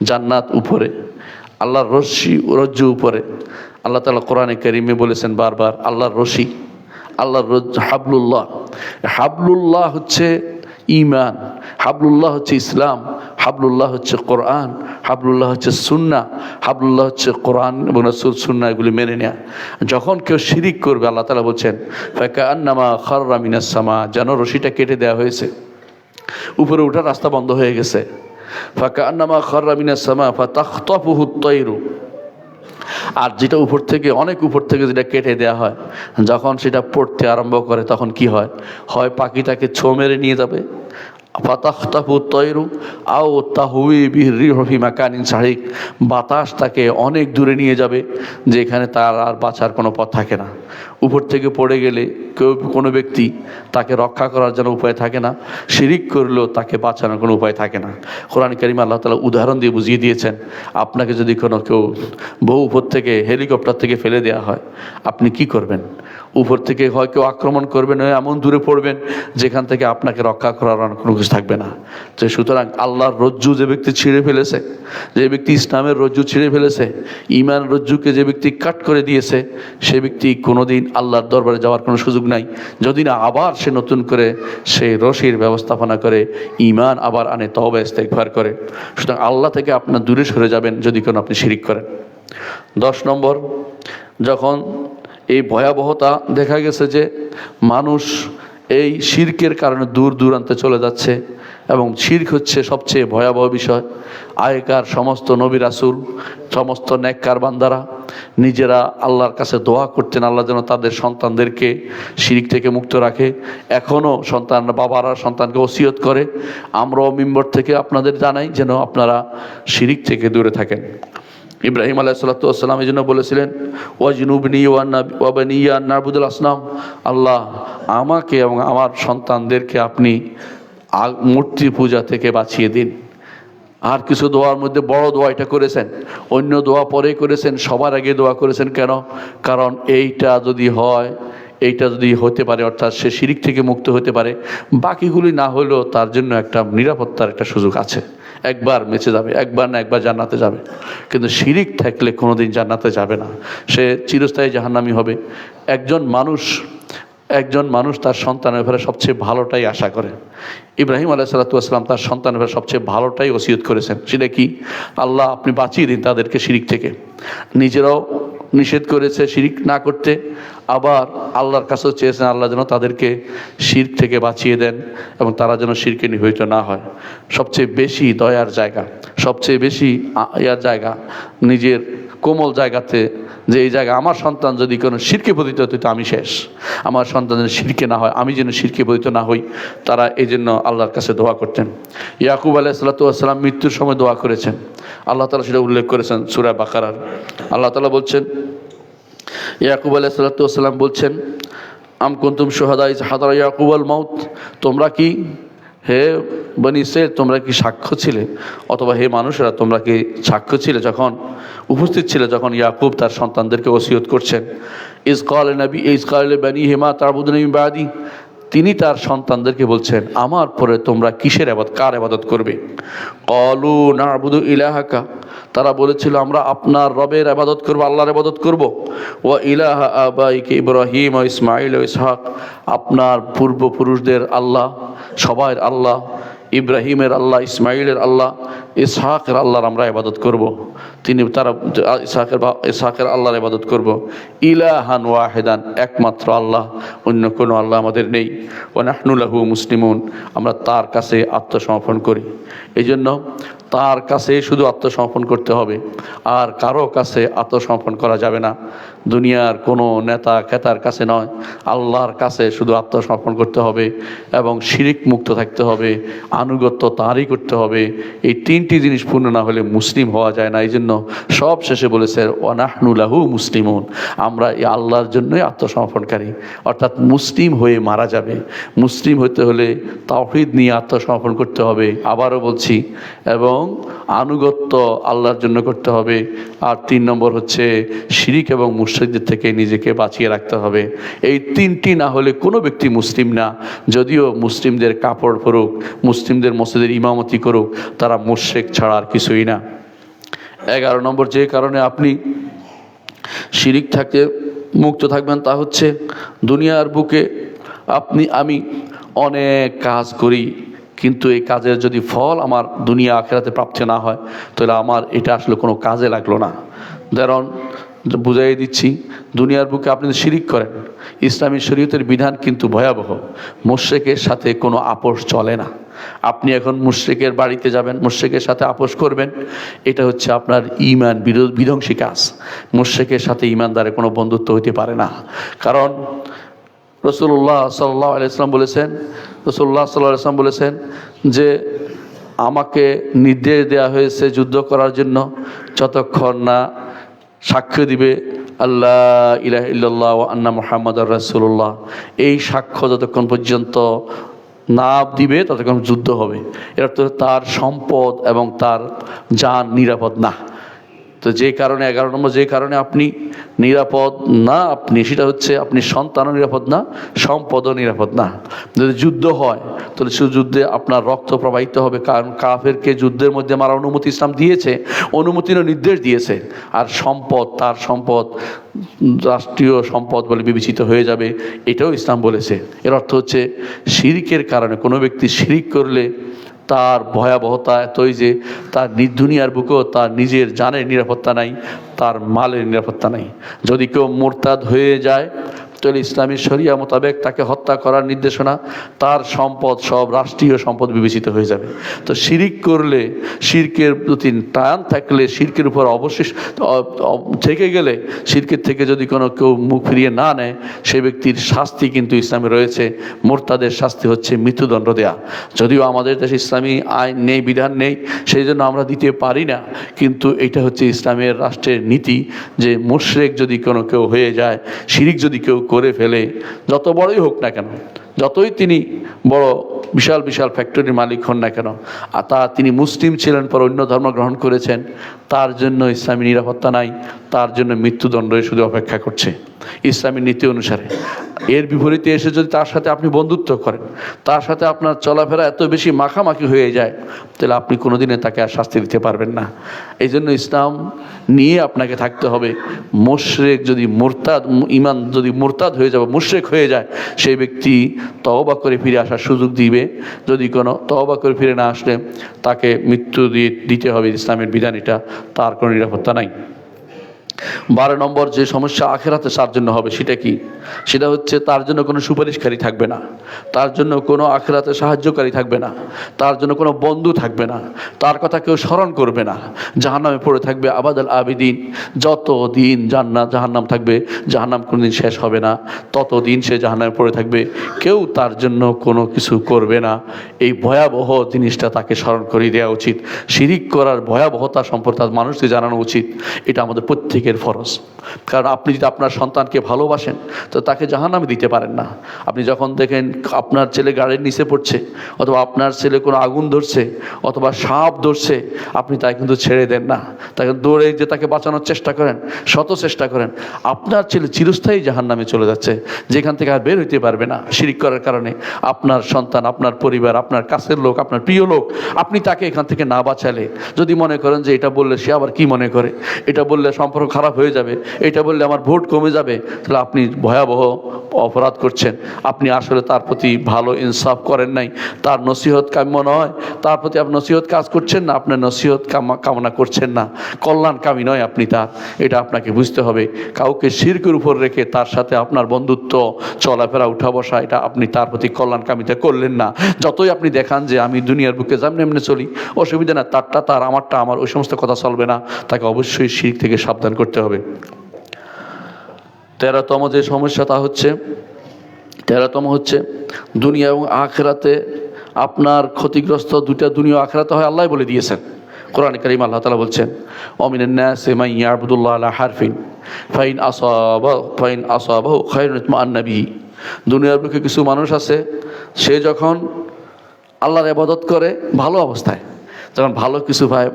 জান্নাত উপরে, আল্লাহর রজ্জু উপরে। আল্লাহ তাআলা কোরআনে কারীমে বলেছেন বারবার, আল্লাহর রশি, আল্লাহর হাবলুল্লাহ হচ্ছে ঈমান, হাবলুল্লাহ হচ্ছে ইসলাম, হাবলুল্লাহ হচ্ছে কোরআন, হাবলুল্লাহ হচ্ছে সুন্নাহ, হাবলুল্লাহ হচ্ছে কোরআন এবং রাসূল সুন্নাহ, এগুলি মেনে নেয়া। যখন কেউ শিরিক করবে, আল্লাহ তাআলা বলছেন ফাকান্নামা খাররা মিনাস সামা, যেন রশিটা কেটে দেওয়া হয়েছে, উপরে ওঠার রাস্তা বন্ধ হয়ে গেছে। ফাকান্নামা খাররা মিনাস সামা ফাতাখতাফুহুত তায়রু, আর যেটা উপর থেকে, অনেক উপর থেকে যেটা কেটে দেওয়া হয়, যখন সেটা পড়তে আরম্ভ করে তখন কি হয়? হয় পাখিটাকে ছো মেরে নিয়ে যাবে, ফাতাখতাফুত তায়রু, আও তাহউই বিহির রিহু ফি মাকানিন সাহিক, বাতাস তাকে অনেক দূরে নিয়ে যাবে, যেখানে তার আর বাঁচার কোনো পথ থাকে না। উপর থেকে পড়ে গেলে কোনো ব্যক্তি, তাকে রক্ষা করার জন্য উপায় থাকে না, শিরিক করলেও তাকে বাঁচানোর কোনো উপায় থাকে না। কোরআন কারীমে আল্লাহ তাআলা উদাহরণ দিয়ে বুঝিয়ে দিয়েছেন, আপনাকে যদি কেউ বহু উপর থেকে, হেলিকপ্টার থেকে ফেলে দেওয়া হয়, আপনি কি করবেন? উপর থেকে হয় কেউ আক্রমণ করবেন, এমন দূরে পড়বেন যেখান থেকে আপনাকে রক্ষা করার কোনো কিছু থাকবে না। তো সুতরাং আল্লাহর রজ্জু যে ব্যক্তি ছিঁড়ে ফেলেছে, যে ব্যক্তি ইসলামের রজ্জু ছিঁড়ে ফেলেছে, ঈমান রজ্জুকে যে ব্যক্তি কাট করে দিয়েছে, সে ব্যক্তি কোনোদিন আল্লাহর দরবারে যাওয়ার কোনো সুযোগ নাই, যদি না আবার সে নতুন করে সে রশির ব্যবস্থাপনা করে, ঈমান আবার আনে, তওবা ইস্তেগফার করে। সুতরাং আল্লাহ থেকে আপনার দূরে সরে যাবেন যদি কোনো আপনি শিরিক করেন। 10 নম্বর, যখন এই ভয়াবহতা দেখা গেছে যে মানুষ এই শিরকের কারণে দূর দূরান্তে চলে যাচ্ছে, এবং শিরক হচ্ছে সবচেয়ে ভয়াবহ বিষয়। আগেকার সমস্ত নবী রাসূল, সমস্ত নেককার বান্দারা নিজেরা আল্লাহর কাছে দোয়া করতেন, আল্লাহ যেন তাদের সন্তানদেরকে শিরক থেকে মুক্ত রাখে। এখনও বাবারা সন্তানকে ওসিয়ত করে। আমরাও মিম্বর থেকে আপনাদের জানাই যেন আপনারা শিরক থেকে দূরে থাকেন। ইব্রাহিম আলাইহিস সালাতু ওয়াস সালাম এই জন্য বলেছিলেন, ওয়াজনুবনি ওয়া বানিয়া আন না'বুদাল আসনাম, আল্লাহ আমাকে এবং আমার সন্তানদেরকে আপনি মূর্তি পূজা থেকে বাঁচিয়ে দিন। আর কিছু দোয়ার মধ্যে বড় দোয়া এটা করেছেন, অন্য দোয়া পরে করেছেন, সবার আগে দোয়া করেছেন কেন? কারণ এইটা যদি হতে পারে, অর্থাৎ সে শিরিক থেকে মুক্ত হতে পারে, বাকিগুলি না হলেও তার জন্য একটা নিরাপত্তার একটা সুযোগ আছে। একবার বেঁচে যাবে, একবার না একবার জান্নাতে যাবে, কিন্তু শিরিক থাকলে কোনোদিন জান্নাতে যাবে না, সে চিরস্থায়ী জাহান্নামী হবে। একজন মানুষ তার সন্তানের ব্যাপারে সবচেয়ে ভালোটাই আশা করে। ইব্রাহিম আলাইহিস সালাতু ওয়াস সালাম তার সন্তানের ব্যাপারে সবচেয়ে ভালোটাই ওসিয়ত করেছেন। সেটা কি? আল্লাহ আপনি বাঁচিয়ে দিন তাদেরকে শিরিক থেকে। নিজেরাও নিষেধ করেছে শিরিক না করতে, আবার আল্লাহর কাছেও চেয়েছেন আল্লাহ যেন তাদেরকে শিরক থেকে বাঁচিয়ে দেন এবং তারা যেন শিরকে নিহত না হয়। সবচেয়ে বেশি দয়ার জায়গা, সবচেয়ে বেশি জায়গা, নিজের কোমল জায়গাতে, যে এই জায়গা আমার সন্তান যদি কোনো শিরকে পতিত হতো তো আমি শেষ, আমার সন্তান যেন শিরকে না হয়, আমি যেন শিরকে পতিত না হই, তারা এই জন্য আল্লাহর কাছে দোয়া করতেন। ইয়াকুব আলাইহিস সালাতু ওয়াস সালাম মৃত্যুর সময় দোয়া করেছেন, আল্লাহ তাআলা সেটা উল্লেখ করেছেন সূরা বাকারার। আল্লাহ তাআলা বলছেন, ইয়াকুব আলাইহিস সালাতু ওয়াস সালাম বলছেন, আম কুনতুম শুহাদা ইয হাদারা ইয়াকুবাল মাউত, তোমরা কি হে বনি ইসরাইল তোমরা কি সাক্ষ্য ছিলে, অথবা হে মানুষেরা তোমরা কি সাক্ষ্য ছিলে, যখন উপস্থিত ছিলে যখন ইয়াকুব তার সন্তানদেরকে ওসিয়ত করছেন, ইজ কাল বানি হিমা তা'বুদুনা মিন বা'দি, তিনি তার সন্তানদেরকে বলছেন আমার পরে তোমরা কার ইবাদত করবে। ক্বালু না'বুদু ইলাহাকা, তারা বলেছিল আমরা আপনার রবের ইবাদত করব, আল্লাহর ইবাদত করব। ওয়া ইলাহা আবাইকা ইব্রাহিম ওয়া ইসমাঈল ওয়া ইসহাক, আপনার পূর্বপুরুষদের আল্লাহ, সবার আল্লাহ, ইব্রাহিমের আল্লাহ, ইসমাইলের আল্লাহ, ইসহাকের আল্লাহর আমরা ইবাদত করব। তারা ইসহাকের আল্লাহর ইবাদত করব। ইলাহান ওয়াহিদান, একমাত্র আল্লাহ, অন্য কোনো আল্লাহ আমাদের নেই। ওয়া নাহনু লাহু মুসলিমুন, আমরা তার কাছে আত্মসমর্পণ করি। এই জন্য তার কাছে শুধু আত্মসমর্পণ করতে হবে, আর কারো কাছে আত্মসমর্পণ করা যাবে না। দুনিয়ার কোনো নেতা খেতার কাছে নয়, আল্লাহর কাছে শুধু আত্মসমর্পণ করতে হবে এবং শিরিক মুক্ত থাকতে হবে, আনুগত্য তাঁরই করতে হবে। এই তিনটি জিনিস পূর্ণ না হলে মুসলিম হওয়া যায় না। এই জন্য সব শেষে বলেছে ওয়া নাহনু লাহু মুসলিমুন, আমরা এই আল্লাহর জন্যই আত্মসমর্পণকারী, অর্থাৎ মুসলিম হয়ে মারা যাবে। মুসলিম হতে হলে তাওহীদ নিয়ে আত্মসমর্পণ করতে হবে, আবারও বলছি, এবং আনুগত্য আল্লাহর জন্য করতে হবে। আর 3 নম্বর হচ্ছে শিরিক এবং মুশরিকদের থেকে নিজেকে বাঁচিয়ে রাখতে হবে। এই তিনটি না হলে কোনো ব্যক্তি মুসলিম না। যদিও মুসলিমদের কাপড় পরুক, মুসলিমদের মসজিদের ইমামতি করুক, তারা মুশরিক ছাড়া আর কিছুই না। 11 নম্বর যে কারণে আপনি শিরিক থেকে মুক্ত থাকবেন তা হচ্ছে দুনিয়ার বুকে আমি অনেক কাজ করি, কিন্তু এই কাজের যদি ফল আমার দুনিয়া আখিরাতে প্রাপ্তি না হয়, তাহলে আমার এটা আসলে কোনো কাজে লাগলো না। কারণ বুঝাই দিচ্ছি, দুনিয়ার বুকে আপনি শিরিক করেন, ইসলামী শরীয়তের বিধান কিন্তু ভয়াবহ। মুশরিকের সাথে কোনো আপোষ চলে না। আপনি এখন মুশরিকের বাড়িতে যাবেন, মুশরিকের সাথে আপোষ করবেন, এটা হচ্ছে আপনার ঈমান বিধ্বংসী কাজ। মুশরিকের সাথে ঈমানদারের কোনো বন্ধুত্ব হতে পারে না। কারণ রাসূলুল্লাহ সাল্লাল্লাহু আলাইহি ওয়াসাল্লাম বলেছেন যে আমাকে নির্দেশ দেওয়া হয়েছে যুদ্ধ করার জন্য, যতক্ষণ না সাক্ষ্য দিবে আল্লাহ ইলাহা ইল্লাল্লাহ ওয়া আন্না মুহাম্মাদুর রাসূলুল্লাহ, এই সাক্ষ্য যতক্ষণ পর্যন্ত না দিবে ততক্ষণ যুদ্ধ হবে। এর অর্থ তার সম্পদ এবং তার জান নিরাপদ না। তো যে কারণে 11 নম্বর যে কারণে আপনি নিরাপদ না, সেটা হচ্ছে আপনি সন্তানও নিরাপদ না, সম্পদও নিরাপদ না। যদি যুদ্ধ হয় তাহলে সে যুদ্ধে আপনার রক্ত প্রবাহিত হবে, কারণ কাফেরকে যুদ্ধের মধ্যে মারার অনুমতি ইসলাম দিয়েছে, অনুমতিরও নির্দেশ দিয়েছে। আর তার সম্পদ রাষ্ট্রীয় সম্পদ বলে বিবেচিত হয়ে যাবে, এটাও ইসলাম বলেছে। এর অর্থ হচ্ছে শিরিকের কারণে কোনো ব্যক্তি শিরিক করলে তার ভয়াবহতা এতই যে তার দুনিয়ার বুকেও তার নিজের জানের নিরাপত্তা নাই, তার মালের নিরাপত্তা নাই। যদি কেউ মুরতাদ হয়ে যায় তাহলে ইসলামী শরিয়া মোতাবেক তাকে হত্যা করার নির্দেশনা, তার সম্পদ সব রাষ্ট্রীয় সম্পদ বিবেচিত হয়ে যাবে। তো শিরিক করলে, শিরকের প্রতি টান থাকলে, শিরকের উপর অবশেষ থেকে গেলে, শিরকের থেকে যদি কেউ মুখ ফিরিয়ে না নেয়, সেই ব্যক্তির শাস্তি কিন্তু ইসলামে রয়েছে। মুরতাদের শাস্তি হচ্ছে মৃত্যুদণ্ড দেয়া। যদিও আমাদের দেশে ইসলামী আইন নেই, বিধান নেই, সেই জন্য আমরা দিতে পারি না, কিন্তু এটা হচ্ছে ইসলামের রাষ্ট্রের নীতি যে মুশরিক যদি কেউ হয়ে যায়, শিরিক যদি কেউ করে ফেলে, যত বড়ই হোক না কেন, যতই তিনি বড় বিশাল বিশাল ফ্যাক্টরির মালিক হন না কেন, আর তিনি মুসলিম ছিলেন পর অন্য ধর্ম গ্রহণ করেছেন, তার জন্য ইসলামী নিরাপত্তা নাই, তার জন্য মৃত্যুদণ্ডই শুধু অপেক্ষা করছে ইসলামী নীতি অনুসারে। এর বিপরীতে এসে যদি তার সাথে আপনি বন্ধুত্ব করেন, তার সাথে আপনার চলাফেরা এত বেশি মাখামাখি হয়ে যায়, তাহলে আপনি কোনোদিনে তাকে আর শাস্তি দিতে পারবেন না। এই জন্য ইসলাম নিয়ে আপনাকে থাকতে হবে। মুশরিক যদি ঈমান যদি মুরতাদ হয়ে যাবে, মুশরিক হয়ে যায়, সেই ব্যক্তি তওবা করে ফিরে আসার সুযোগ দিবে। যদি কোনো তওবা করে ফিরে না আসলে তাকে মৃত্যু দিতে হবে, ইসলামের বিধান এটা, তার কোনো নিরাপত্তা নাই। 12 নম্বর যে সমস্যা আখিরাতে তার জন্য হবে সেটা কি? সেটা হচ্ছে তার জন্য কোনো সুপারিশকারী থাকবে না, তার জন্য কোনো আখিরাতে সাহায্যকারী থাকবে না, তার জন্য কোনো বন্ধু থাকবে না, তার কথা কেউ স্মরণ করবে না। জাহান্নামে পড়ে থাকবে আবাদাল আবিদিন, যতদিন জাহান্নাম থাকবে, জাহান্নাম কোনোদিন শেষ হবে না, ততদিন সে জাহান্নামে পড়ে থাকবে। কেউ তার জন্য কোনো কিছু করবে না। এই ভয়াবহ জিনিসটা তাকে স্মরণ করিয়ে দেওয়া উচিত। শিরিক করার ভয়াবহতা সম্পর্কে মানুষকে জানানো উচিত। এটা আমাদের প্রত্যেকের ফরজ। ফরজ। কারণ আপনি যদি আপনার সন্তানকে ভালোবাসেন তো তাকে জাহান্নামে দিতে পারেন না। আপনি যখন দেখেন আপনার ছেলে গাড়ির নিচে পড়ছে, অথবা আপনার ছেলে কোনো আগুন ধরছে, অথবা সাপ ধরছে, আপনি তাই কিন্তু ছেড়ে দেন না, তাকে দৌড়ে যে তাকে বাঁচানোর চেষ্টা করেন, শত চেষ্টা করেন। আপনার ছেলে চিরস্থায়ী জাহান্নামে চলে যাচ্ছে, যেখান থেকে আর বের হইতে পারবে না শিরিক করার কারণে। আপনার সন্তান, আপনার পরিবার, আপনার কাছের লোক, আপনার প্রিয় লোক, আপনি তাকে এখান থেকে না বাঁচালে, যদি মনে করেন যে এটা বললে সে আবার কি মনে করে, এটা বললে সম্পর্ক খারাপ হয়ে যাবে, এটা বললে আমার ভোট কমে যাবে, তাহলে আপনি ভয়াবহ অপরাধ করছেন। আপনি আসলে তার প্রতি ভালো ইনসাফ করেন নাই, তার নসিহত কাম্য নয়, তার প্রতি আপনি নসিহত কাজ করছেন না, আপনার নসিহত কামনা করছেন না, কল্যাণকামী নয় আপনি তার। এটা আপনাকে বুঝতে হবে। কাউকে শিরকের উপর রেখে তার সাথে আপনার বন্ধুত্ব, চলাফেরা, উঠা বসা, এটা আপনি তার প্রতি কল্যাণকামিতা করলেন না। যতই আপনি দেখান যে আমি দুনিয়ার বুকে যেমনি এমনি চলি, অসুবিধা না, তারটা তার, আমারটা আমার, ওই সমস্ত কথা চলবে না। তাকে অবশ্যই শিরক থেকে সাবধান করতে হবে। 13তম যে সমস্যা তা হচ্ছে, 13তম হচ্ছে দুনিয়া এবং আখিরাতে আপনার ক্ষতিগ্রস্ত। দুটা দুনিয়া আখিরাতে হয়, আল্লাহ বলে দিয়েছেন কোরআন কারীম। আল্লাহ তাআলা বলছেন, ওমিনান নাসি মান ইয়াবুদুল্লাহ আলা হারফিন ফাইন আসাবাহু খায়রুন ইতমাআন্না বিহি। দুনিয়ার বুকে কিছু মানুষ আছে, সে যখন আল্লাহর ইবাদত করে ভালো অবস্থায়, যখন ভালো কিছু পায়,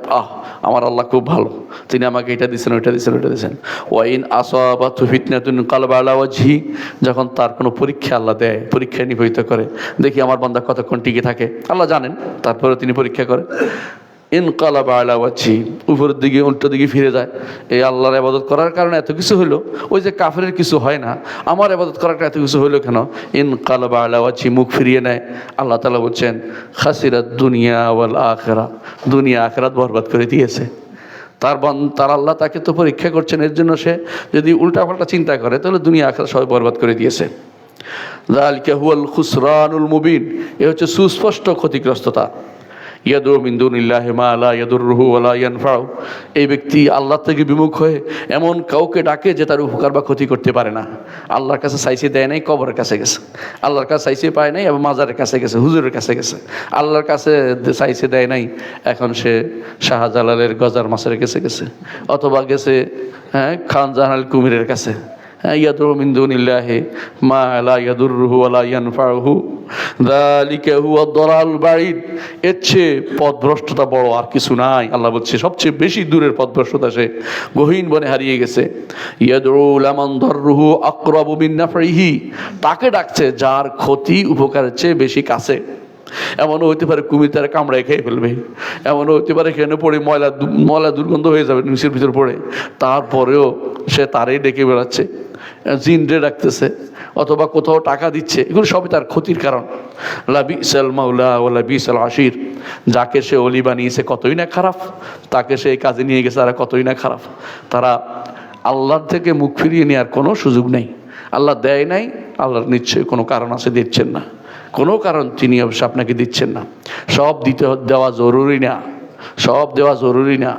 আমার আল্লাহ খুব ভালো, তিনি আমাকে এটা দিয়েছেন, ওইটা দিয়েছেন, ওইটা দিয়েছেন। ওয়াইন আসাবাতু ফিতনাতুন কালাবা আলা ওয়াজহি, যখন তার কোনো পরীক্ষা আল্লাহ দেয়, পরীক্ষায় নিবেদিত করে, দেখি আমার বান্দা কতক্ষণ টিকে থাকে, আল্লাহ জানেন, তারপরে তিনি পরীক্ষা করে। ইনকালাবা আলা ওয়াজহি, উপরের দিকে, উল্টো দিকে ফিরে যায়। এই আল্লাহর ইবাদত করার কারণে এত কিছু হলো, ওই যে কাফেরের কিছু হয় না, আমার ইবাদত করার কারণে এত কিছু হলো কেন? ইনকালাবা আলা ওয়াজহি, মুখ ফিরিয়ে নেয়। আল্লাহ তাআলা বলছেন, খাসিরাত দুনিয়া ওয়াল আখিরা, দুনিয়া আখিরাত বরবাদ করে দিয়েছে। তার আল্লাহ তাকে তো পরীক্ষা করছেন, এর জন্য সে যদি উল্টাপাল্টা চিন্তা করে তাহলে দুনিয়া আখিরাত সবাই বরবাদ করে দিয়েছে। যালিকা হুয়াল খুসরানুল মুবিন, এ হচ্ছে সুস্পষ্ট ক্ষতিগ্রস্ততা। ইয়াদু মিন দুনিল্লাহি মা লা ইয়াদুররুহু ওয়া লা ইয়ানফাউ, এই ব্যক্তি আল্লাহ থেকে বিমুখ হয়ে এমন কাউকে ডাকে যে তার উপকার বা ক্ষতি করতে পারে না। আল্লাহর কাছে চাইছে দেয় নাই, কবরের কাছে গেছে। আল্লাহর কাছে চাইছে পায় নাই, এবং মাজারের কাছে গেছে, হুজুরের কাছে গেছে। আল্লাহর কাছে চাইছে দেয় নাই, এখন সে শাহজালালের গজার মাছের কাছে গেছে, অথবা গেছে খান জাহানাল কুমিরের কাছে। ইয়াদু মিন দুনিল্লাহি মা লা ইয়াদুররুহু ওয়া লা ইয়ানফাউহু যালিকা হুয়া দালালুল বাঈদ, এর চেয়ে পথভ্রষ্টতা বড় আর কিছু নাই। আল্লাহ বলছে সবচেয়ে বেশি দূরের পথভ্রষ্টতা, সে গহীন বনে হারিয়ে গেছে। ইয়াদু লামান দাররুহু আকরাবু মিন নাফইহি, তাকে ডাকছে যার ক্ষতি উপকারের চেয়ে বেশি কাছে। এমনও হইতে পারে কুমির তারা কামড়ায় খেয়ে ফেলবে, এমনও হইতে পারে এখানে পড়ে ময়লা দুর্গন্ধ হয়ে যাবে নিচের ভিতর পড়ে, তারপরেও সে তারই ডেকে বেড়াচ্ছে, জিনরে ডাকতেছে, অথবা কোথাও টাকা দিচ্ছে। এগুলো সবই তার ক্ষতির কারণ। লা বিসাল মাওলা ওয়া লা বিসাল আশির, যাকে সে অলি বানিয়েছে কতই না খারাপ, তাকে সে এই কাজে নিয়ে গেছে তারা কতই না খারাপ। তারা আল্লাহর থেকে মুখ ফিরিয়ে নেওয়ার কোনো সুযোগ নেই। আল্লাহ দেয় নাই, আল্লাহর নিশ্চয়ই কোনো কারণ আছে, দিচ্ছেন না, কোনো কারণ তিনি অবশ্য আপনাকে দিচ্ছেন না। সব দেওয়া জরুরি না, সব দেওয়া জরুরি না।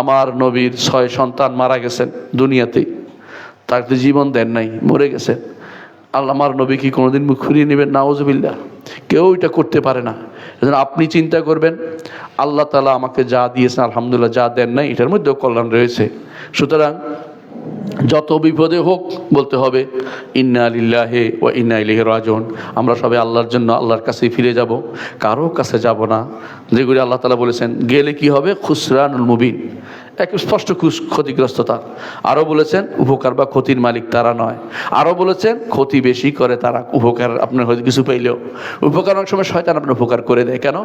আমার নবীর 6 সন্তান মারা গেছেন দুনিয়াতেই, তাকে জীবন দেন নাই, মরে গেছেন। আল্লাহ আমার নবী কি কোনোদিন মুখ ফিরিয়ে নেবেন? নাউজুবিল্লাহ, কেউ এটা করতে পারে না। এজন্য আপনি চিন্তা করবেন, আল্লাহ তাআলা আমাকে যা দিয়েছেন আলহামদুলিল্লাহ, যা দেন নাই এটার মধ্যেও কল্যাণ রয়েছে। সুতরাং যত বিপদে হোক বলতে হবে ইন্না লিল্লাহি ওয়া ইন্না ইলাইহি রাজিউন। আমরা সবাই আল্লাহর জন্য আল্লাহর কাছেই ফিরে যাব, কারো কাছে যাব না। যেগুলি আল্লাহ তাআলা বলেছেন গেলে কি হবে, খুসরানুল মুবিন, এক স্পষ্ট ক্ষতিগ্রস্ততা। আরও বলেছেন উপকার বা ক্ষতির মালিক তারা নয়। আরও বলেছেন ক্ষতি বেশি করে তারা, উপকার আপনার হয়তো কিছু পাইলেও, উপকার অনেক সময় শয়তান আপনার উপকার করে দেয়। কেন?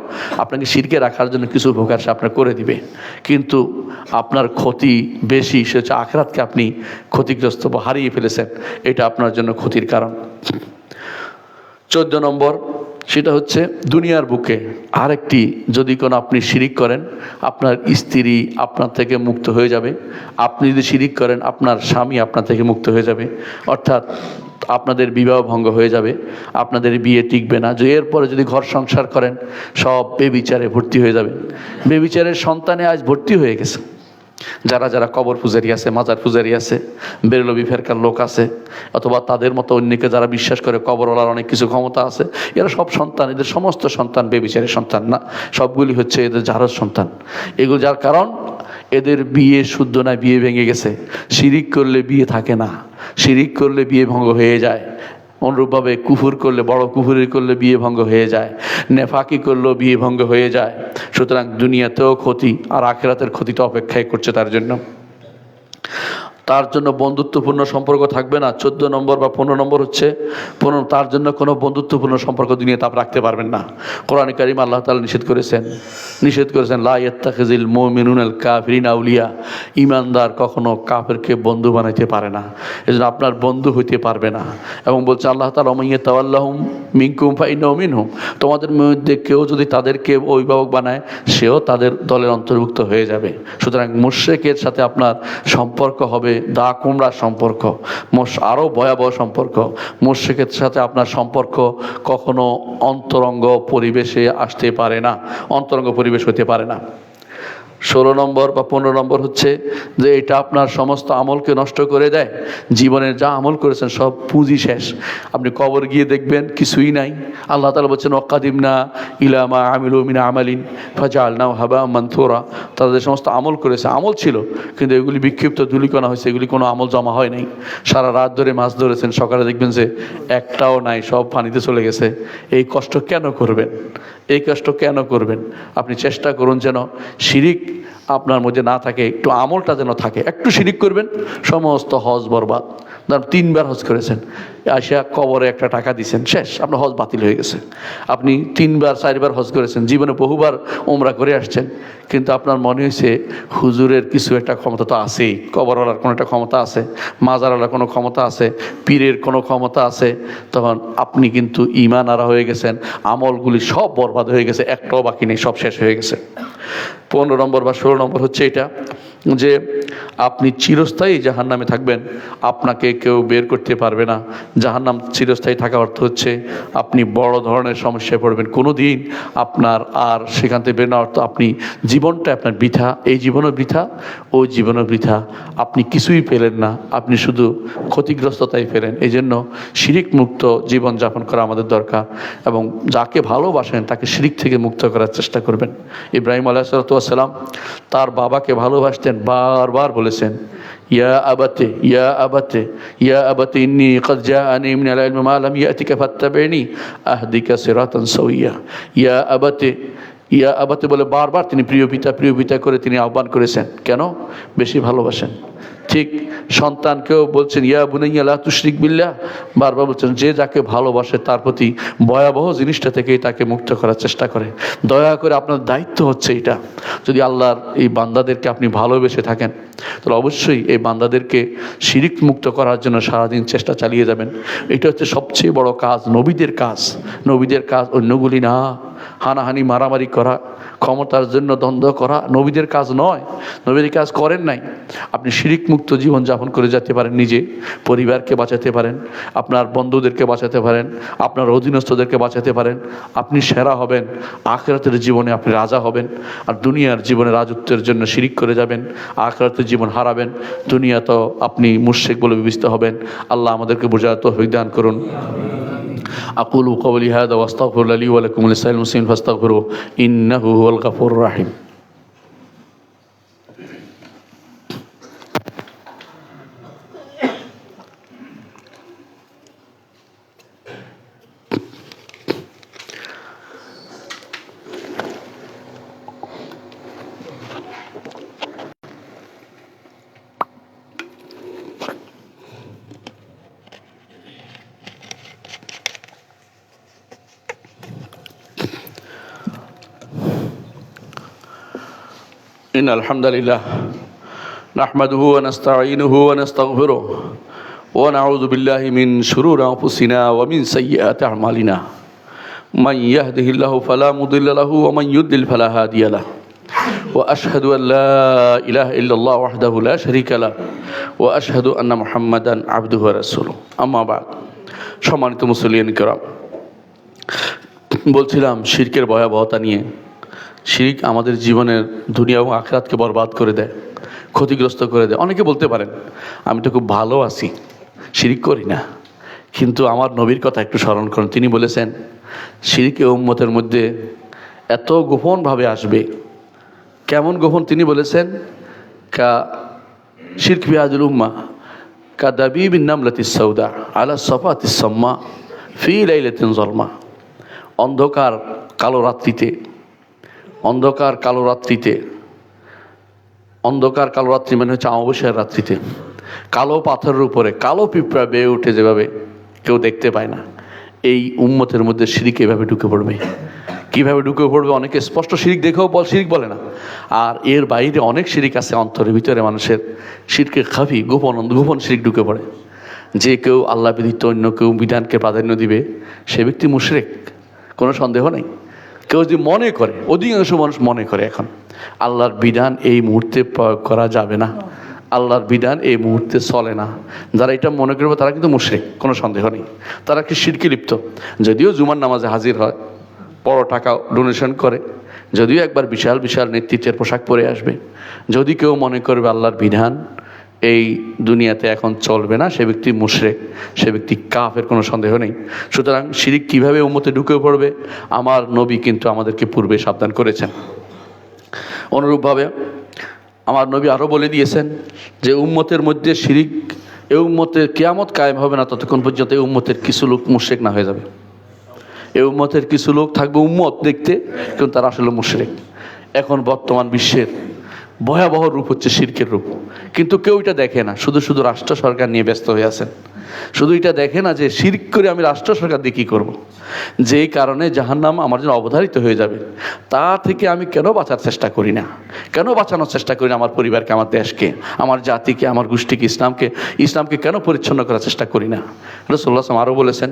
আপনাকে শিরকে রাখার জন্য কিছু উপকার সে আপনার করে দিবে, কিন্তু আপনার ক্ষতি বেশি, সে হচ্ছে আখিরাতকে আপনি ক্ষতিগ্রস্ত বা হারিয়ে ফেলেছেন, এটা আপনার জন্য ক্ষতির কারণ। 14 নম্বর, সেটা হচ্ছে দুনিয়ার বুকে আরেকটি, যদি কোনো আপনি শিরিক করেন, আপনার স্ত্রী আপনার থেকে মুক্ত হয়ে যাবে। আপনি যদি শিরিক করেন, আপনার স্বামী আপনার থেকে মুক্ত হয়ে যাবে, অর্থাৎ আপনাদের বিবাহ ভঙ্গ হয়ে যাবে, আপনাদের বিয়ে টিকবে না। যে এরপরে যদি ঘর সংসার করেন, সব বেবিচারে ভর্তি হয়ে যাবে। বেবিচারের সন্তানে আজ ভর্তি হয়ে গেছে। যারা যারা কবর পূজারি আছে, মাজার পূজারি আছে, বেরলবি ফেরকার লোক আছে, অথবা তাদের মতো অন্যকে যারা বিশ্বাস করে কবরওয়ালার অনেক কিছু ক্ষমতা আছে, এরা সব সন্তান, এদের সমস্ত সন্তান বেবিচারের সন্তান না, সবগুলি হচ্ছে এদের জারজ সন্তান। এগুলো যার কারণ এদের বিয়ে শুদ্ধ না, বিয়ে ভেঙে গেছে। শিরিক করলে বিয়ে থাকে না, শিরিক করলে বিয়ে ভঙ্গ হয়ে যায়। অনুরূপভাবে কুফুর করলে, বড় কুফুরি করলে বিয়ে ভঙ্গ হয়ে যায়, নেফাকি করলেও বিয়ে ভঙ্গ হয়ে যায়। সুতরাং দুনিয়াতেও ক্ষতি আর আখিরাতের ক্ষতিটা অপেক্ষায় করছে তার জন্য। তার জন্য বন্ধুত্বপূর্ণ সম্পর্ক থাকবে না। 14 নম্বর বা 15 নম্বর হচ্ছে তার জন্য কোনো বন্ধুত্বপূর্ণ সম্পর্ক দুনিয়াতে আপনি রাখতে পারবেন না। কোরআনে কারিম আল্লাহ তাআলা নিষেধ করেছেন লা ইয়াত্তাখিযিল মুমিনুনাল কাফিরিনা আউলিয়া। ঈমানদার কখনো কাফেরকে বন্ধু বানাইতে পারে না, এজন্য আপনার বন্ধু হইতে পারবে না। এবং বলছে আল্লাহ তাআলা ওয়া মান ইয়াতাওয়াল্লাহুম মিনকুম ফাইন্নাহু মিনহুম। তোমাদের মধ্যে কেউ যদি তাদেরকে অভিভাবক বানায়, সেও তাদের দলের অন্তর্ভুক্ত হয়ে যাবে। সুতরাং মুশরিকের সাথে আপনার সম্পর্ক হবে দা কুমড়ার সম্পর্ক, আরও ভয়াবহ সম্পর্ক। মুশরিকের সাথে আপনার সম্পর্ক কখনো অন্তরঙ্গ পরিবেশে আসতে পারে না, অন্তরঙ্গ পরিবেশ হতে পারে না। 16 নম্বর বা 15 নম্বর হচ্ছে যে এটা আপনার সমস্ত আমলকে নষ্ট করে দেয়। জীবনের যা আমল করেছেন সব পুঁজি শেষ। আপনি কবর গিয়ে দেখবেন কিছুই নাই। আল্লাহ তাআলা বলছেন ওয়াকাদিমনা ইলা মা আমিলু মিন আমালিন ফাজআলনাহু হাবাআম মানথুরা। তাদের সমস্ত আমল করেছে, আমল ছিল, কিন্তু এগুলি বিক্ষিপ্ত ধূলিকণা হয়েছে, এগুলি কোনো আমল জমা হয় নাই। সারা রাত ধরে মাছ ধরেছেন, সকালে দেখবেন যে একটাও নাই, সব পানিতে চলে গেছে। এই কষ্ট কেন করবেন? এই কষ্ট কেন করবেন? আপনি চেষ্টা করুন যেন শিরিক আপনার মধ্যে না থাকে, একটু আমলটা যেন থাকে। একটু শিরিক করবেন, সমস্ত হজ বরবাদ। ধর 3 বার হজ করেছেন, আসিয়া কবরে একটা টাকা দিয়েছেন, শেষ, আপনার হজ বাতিল হয়ে গেছে। আপনি 3 বার 4 বার হজ করেছেন, জীবনে বহুবার ওমরা করে আসছেন, কিন্তু আপনার মনে হয়েছে হুজুরের কিছু একটা ক্ষমতা তো আছেই, কবরওয়ালার কোনো একটা ক্ষমতা আছে, মাজারওয়ালার কোনো ক্ষমতা আছে, পীরের কোনো ক্ষমতা আছে। তখন আপনি কিন্তু ঈমান হারা হয়ে গেছেন, আমলগুলি সব বরবাদ হয়ে গেছে, একটাও বাকি নেই, সব শেষ হয়ে গেছে। 15 নম্বর বা 16 নম্বর হচ্ছে এটা যে আপনি চিরস্থায়ী জাহান্নামে থাকবেন, আপনাকে কেউ বের করতে পারবে না। জাহান্নাম চিরস্থায়ী থাকা অর্থ হচ্ছে আপনি বড় ধরনের সমস্যায় পড়বেন, কোনো দিন আপনার আর সেখান থেকে বের না। অর্থ আপনি জীবনটা আপনার বৃথা, এই জীবনও বৃথা, ওই জীবনও বৃথা, আপনি কিছুই পেলেন না, আপনি শুধু ক্ষতিগ্রস্ততাই পেলেন। এই জন্য শিরিক মুক্ত জীবন যাপন করা আমাদের দরকার, এবং যাকে ভালোবাসেন তাকে শিরিক থেকে মুক্ত করার চেষ্টা করবেন। ইব্রাহিম আলাইহিস সালাম তার বাবাকে ভালোবাসতেন, বারবার বলেছেন ইয়া আবাতে ইয়া আবাতে ইয়া আবাতে ইন্নী ক্বাদ জাআনি মিনাল ইলমি মা লাম ইয়াতিকা ফাত্তাবি'নি আহদিকা সিরাতান সাওয়িয়া। ইয়া আবাতে, ইয়া আবাতে বলে বারবার তিনি প্রিয় পিতা করে তিনি আহ্বান করেছেন। কেন? বেশি ভালোবাসেন। ঠিক সন্তানকেও বলছেন ইয়া বুনাইয়া লা তুশরিক বিল্লাহ, বারবার বলছেন যে যাকে ভালোবাসে তার প্রতি ভয়াবহ জিনিসটা থেকেই তাকে মুক্ত করার চেষ্টা করে। দয়া করে আপনার দায়িত্ব হচ্ছে এটা, যদি আল্লাহর এই বান্দাদেরকে আপনি ভালোবেসে থাকেন তাহলে অবশ্যই এই বান্দাদেরকে শিরিক মুক্ত করার জন্য সারাদিন চেষ্টা চালিয়ে যাবেন। এটা হচ্ছে সবচেয়ে বড় কাজ, নবীদের কাজ, অন্যগুলি না। হানাহানি মারামারি করা, ক্ষমতার জন্য দ্বন্দ্ব করা নবীদের কাজ নয়, নবীদের কাজ করেন নাই। আপনি শিরিক মুক্ত জীবন যাপন করে যেতে পারেন, নিজে পরিবারকে বাঁচাতে পারেন, আপনার বন্ধুদেরকে বাঁচাতে পারেন, আপনার অধীনস্থদেরকে বাঁচাতে পারেন, আপনি সেরা হবেন। আখিরাতের জীবনে আপনি রাজা হবেন। আর দুনিয়ার জীবনে রাজত্বের জন্য শিরিক করে যাবেন, আখিরাতের জীবন হারাবেন, দুনিয়া তো আপনি মুশরিক বলে বিবেচিত হবেন। আল্লাহ আমাদেরকে বোঝার তৌফিক দান করুন। أقول قولي هذا واستغفر لي ولكم ولسائر المسلمين فاستغفروه إنه هو الغفور الرحيم. إن الحمد لله نحمده ونستعينه ونستغفره ونعوذ بالله من شرور أنفسنا ومن سيئات أعمالنا من يهده الله فلا مضل له ومن يضلل فلا هادي له وأشهد أن لا إله إلا الله وحده لا شريك له وأشهد أن محمدا عبده ورسوله أما بعد সম্মানিত মুসলিয়ান কিরাম, বলছিলাম শিরকের ভয়াবহতা নিয়ে। শিরিক আমাদের জীবনের দুনিয়া এবং আখিরাতকে বরবাদ করে দেয়, ক্ষতিগ্রস্ত করে দেয়। অনেকে বলতে পারেন আমি তো খুব ভালো আছি, শিরিক করি না, কিন্তু আমার নবীর কথা একটু স্মরণ করুন। তিনি বলেছেন শিরিকে উম্মতের মধ্যে এত গোপনভাবে আসবে। কেমন গোপন? তিনি বলেছেন কা শিরক বিহাদিল উম্মা কা দাবিবিন নামলাতিস সাউদা আলা সাফাতিস সাম্মা ফি লাইলাতিন যলমা। অন্ধকার কালো রাত্রিতে, অন্ধকার কালো রাত্রিতে, অন্ধকার কালো রাত্রি মানে হচ্ছে অমাবস্যার রাত্রিতে কালো পাথরের উপরে কালো পিঁপড়া বেয়ে উঠে যেভাবে কেউ দেখতে পায় না, এই উম্মতের মধ্যে শিরিক এভাবে ঢুকে পড়বে। কীভাবে ঢুকে পড়বে? অনেকে স্পষ্ট শিরিক দেখেও শিরিক বলে না, আর এর বাইরে অনেক শিরিক আছে অন্তরের ভিতরে মানুষের। শিরকে খাফি, গোপন গোপন শিরিক ঢুকে পড়ে। যে কেউ আল্লাহ বিধিত অন্য কেউ বিধানকে প্রাধান্য দিবে সে ব্যক্তি মুশরিক, কোনো সন্দেহ নেই। কেউ যদি মনে করে, অধিকাংশ মানুষ মনে করে এখন আল্লাহর বিধান এই মুহূর্তে প্রয়োগ করা যাবে না, আল্লাহর বিধান এই মুহূর্তে চলে না, যারা এটা মনে করবে তারা কিন্তু মুশরিক, কোনো সন্দেহ নেই। তারা কি শিরকে লিপ্ত। যদিও জুমার নামাজে হাজির হয়, বড় টাকা ডোনেশন করে, যদিও একবার বিশাল বিশাল নেতৃত্বের পোশাক পরে আসবে, যদি কেউ মনে করবে আল্লাহর বিধান এই দুনিয়াতে এখন চলবে না, সে ব্যক্তি মুশরিক, সে ব্যক্তি কাফের, কোনো সন্দেহ নেই। সুতরাং শিরিক কীভাবে উম্মতে ঢুকে পড়বে আমার নবী কিন্তু আমাদেরকে পূর্বে সাবধান করেছেন। অনুরূপভাবে আমার নবী আরও বলে দিয়েছেন যে উম্মতের মধ্যে শিরিক, এই উম্মতের কিয়ামত কায়েম হবে না ততক্ষণ পর্যন্ত এই উম্মতের কিছু লোক মুশরিক না হয়ে যাবে। এই উম্মতের কিছু লোক থাকবে উম্মত দেখতে, কিন্তু তারা আসলে মুশরিক। এখন বর্তমান বিশ্বের ভয়াবহ রূপ হচ্ছে শিরকের রূপ, কিন্তু কেউ এটা দেখে না, শুধু শুধু রাষ্ট্র সরকার নিয়ে ব্যস্ত হয়ে আছেন। শুধু এটা দেখে না যে শিরক করে আমি রাষ্ট্র সরকার দিয়ে কী করবো, যেই কারণে জাহান্নাম আমার জন্য অবধারিত হয়ে যাবে। তা থেকে আমি কেন বাঁচার চেষ্টা করি না, কেন বাঁচানোর চেষ্টা করি না আমার পরিবারকে, আমার দেশকে, আমার জাতিকে, আমার গোষ্ঠীকে, ইসলামকে কেন পরিচ্ছন্ন করার চেষ্টা করি না। রাসূলুল্লাহ সাল্লাল্লাহু আলাইহি ওয়াসাল্লাম আরও বলেছেন,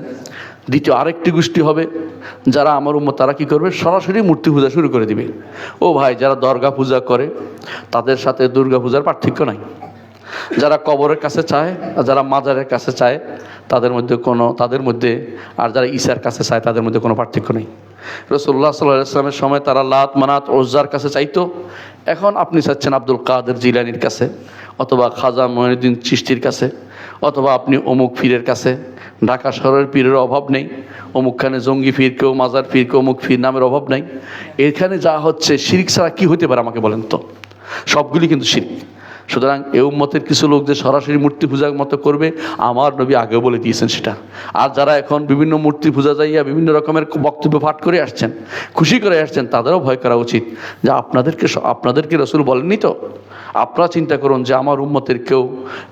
দ্বিতীয় আরেকটি গোষ্ঠী হবে যারা আমার উম্মত, তারা কী করবে? সরাসরি মূর্তি পূজা শুরু করে দিবে। ও ভাই, যারা দরগা পূজা করে তাদের সাথে দুর্গা পূজার পার্থক্য নাই। যারা কবরের কাছে চায় আর যারা মাজারের কাছে চায় তাদের মধ্যে আর যারা ঈসার কাছে চায় তাদের মধ্যে কোনো পার্থক্য নেই। রাসূলুল্লাহ সাল্লাল্লাহু আলাইহি ওয়াসাল্লামের সময় তারা লাত, মানাত, উজ্জার কাছে চাইতো। এখন আপনি চাচ্ছেন আব্দুল কাদের জিলানির কাছে, অথবা খাজা মঈনুদ্দিন চিশতির কাছে, অথবা আপনি অমুক পীরের কাছে। ঢাকা শহরের পীরের অভাব নেই, অমুকখানে জঙ্গি পীর, কেউ মাজার পীর, কেউ অমুক পীর নামের অভাব নেই। এখানে যা হচ্ছে শিরক ছাড়া কী হতে পারে আমাকে বলেন তো? সবগুলি কিন্তু শিরক। সুতরাং এই উম্মতের কিছু লোক যে সরাসরি মূর্তি পূজার মতো করবে, আমার নবী আগেও বলে দিয়েছেন সেটা। আর যারা এখন বিভিন্ন মূর্তি পূজা যাইয়া বিভিন্ন রকমের বক্তব্য পাঠ করে আসছেন, খুশি করে আসছেন, তাদেরও ভয় করা উচিত যে আপনাদেরকে রাসূল বলেননি তো? আপনারা চিন্তা করুন যে আমার উম্মতের কেউ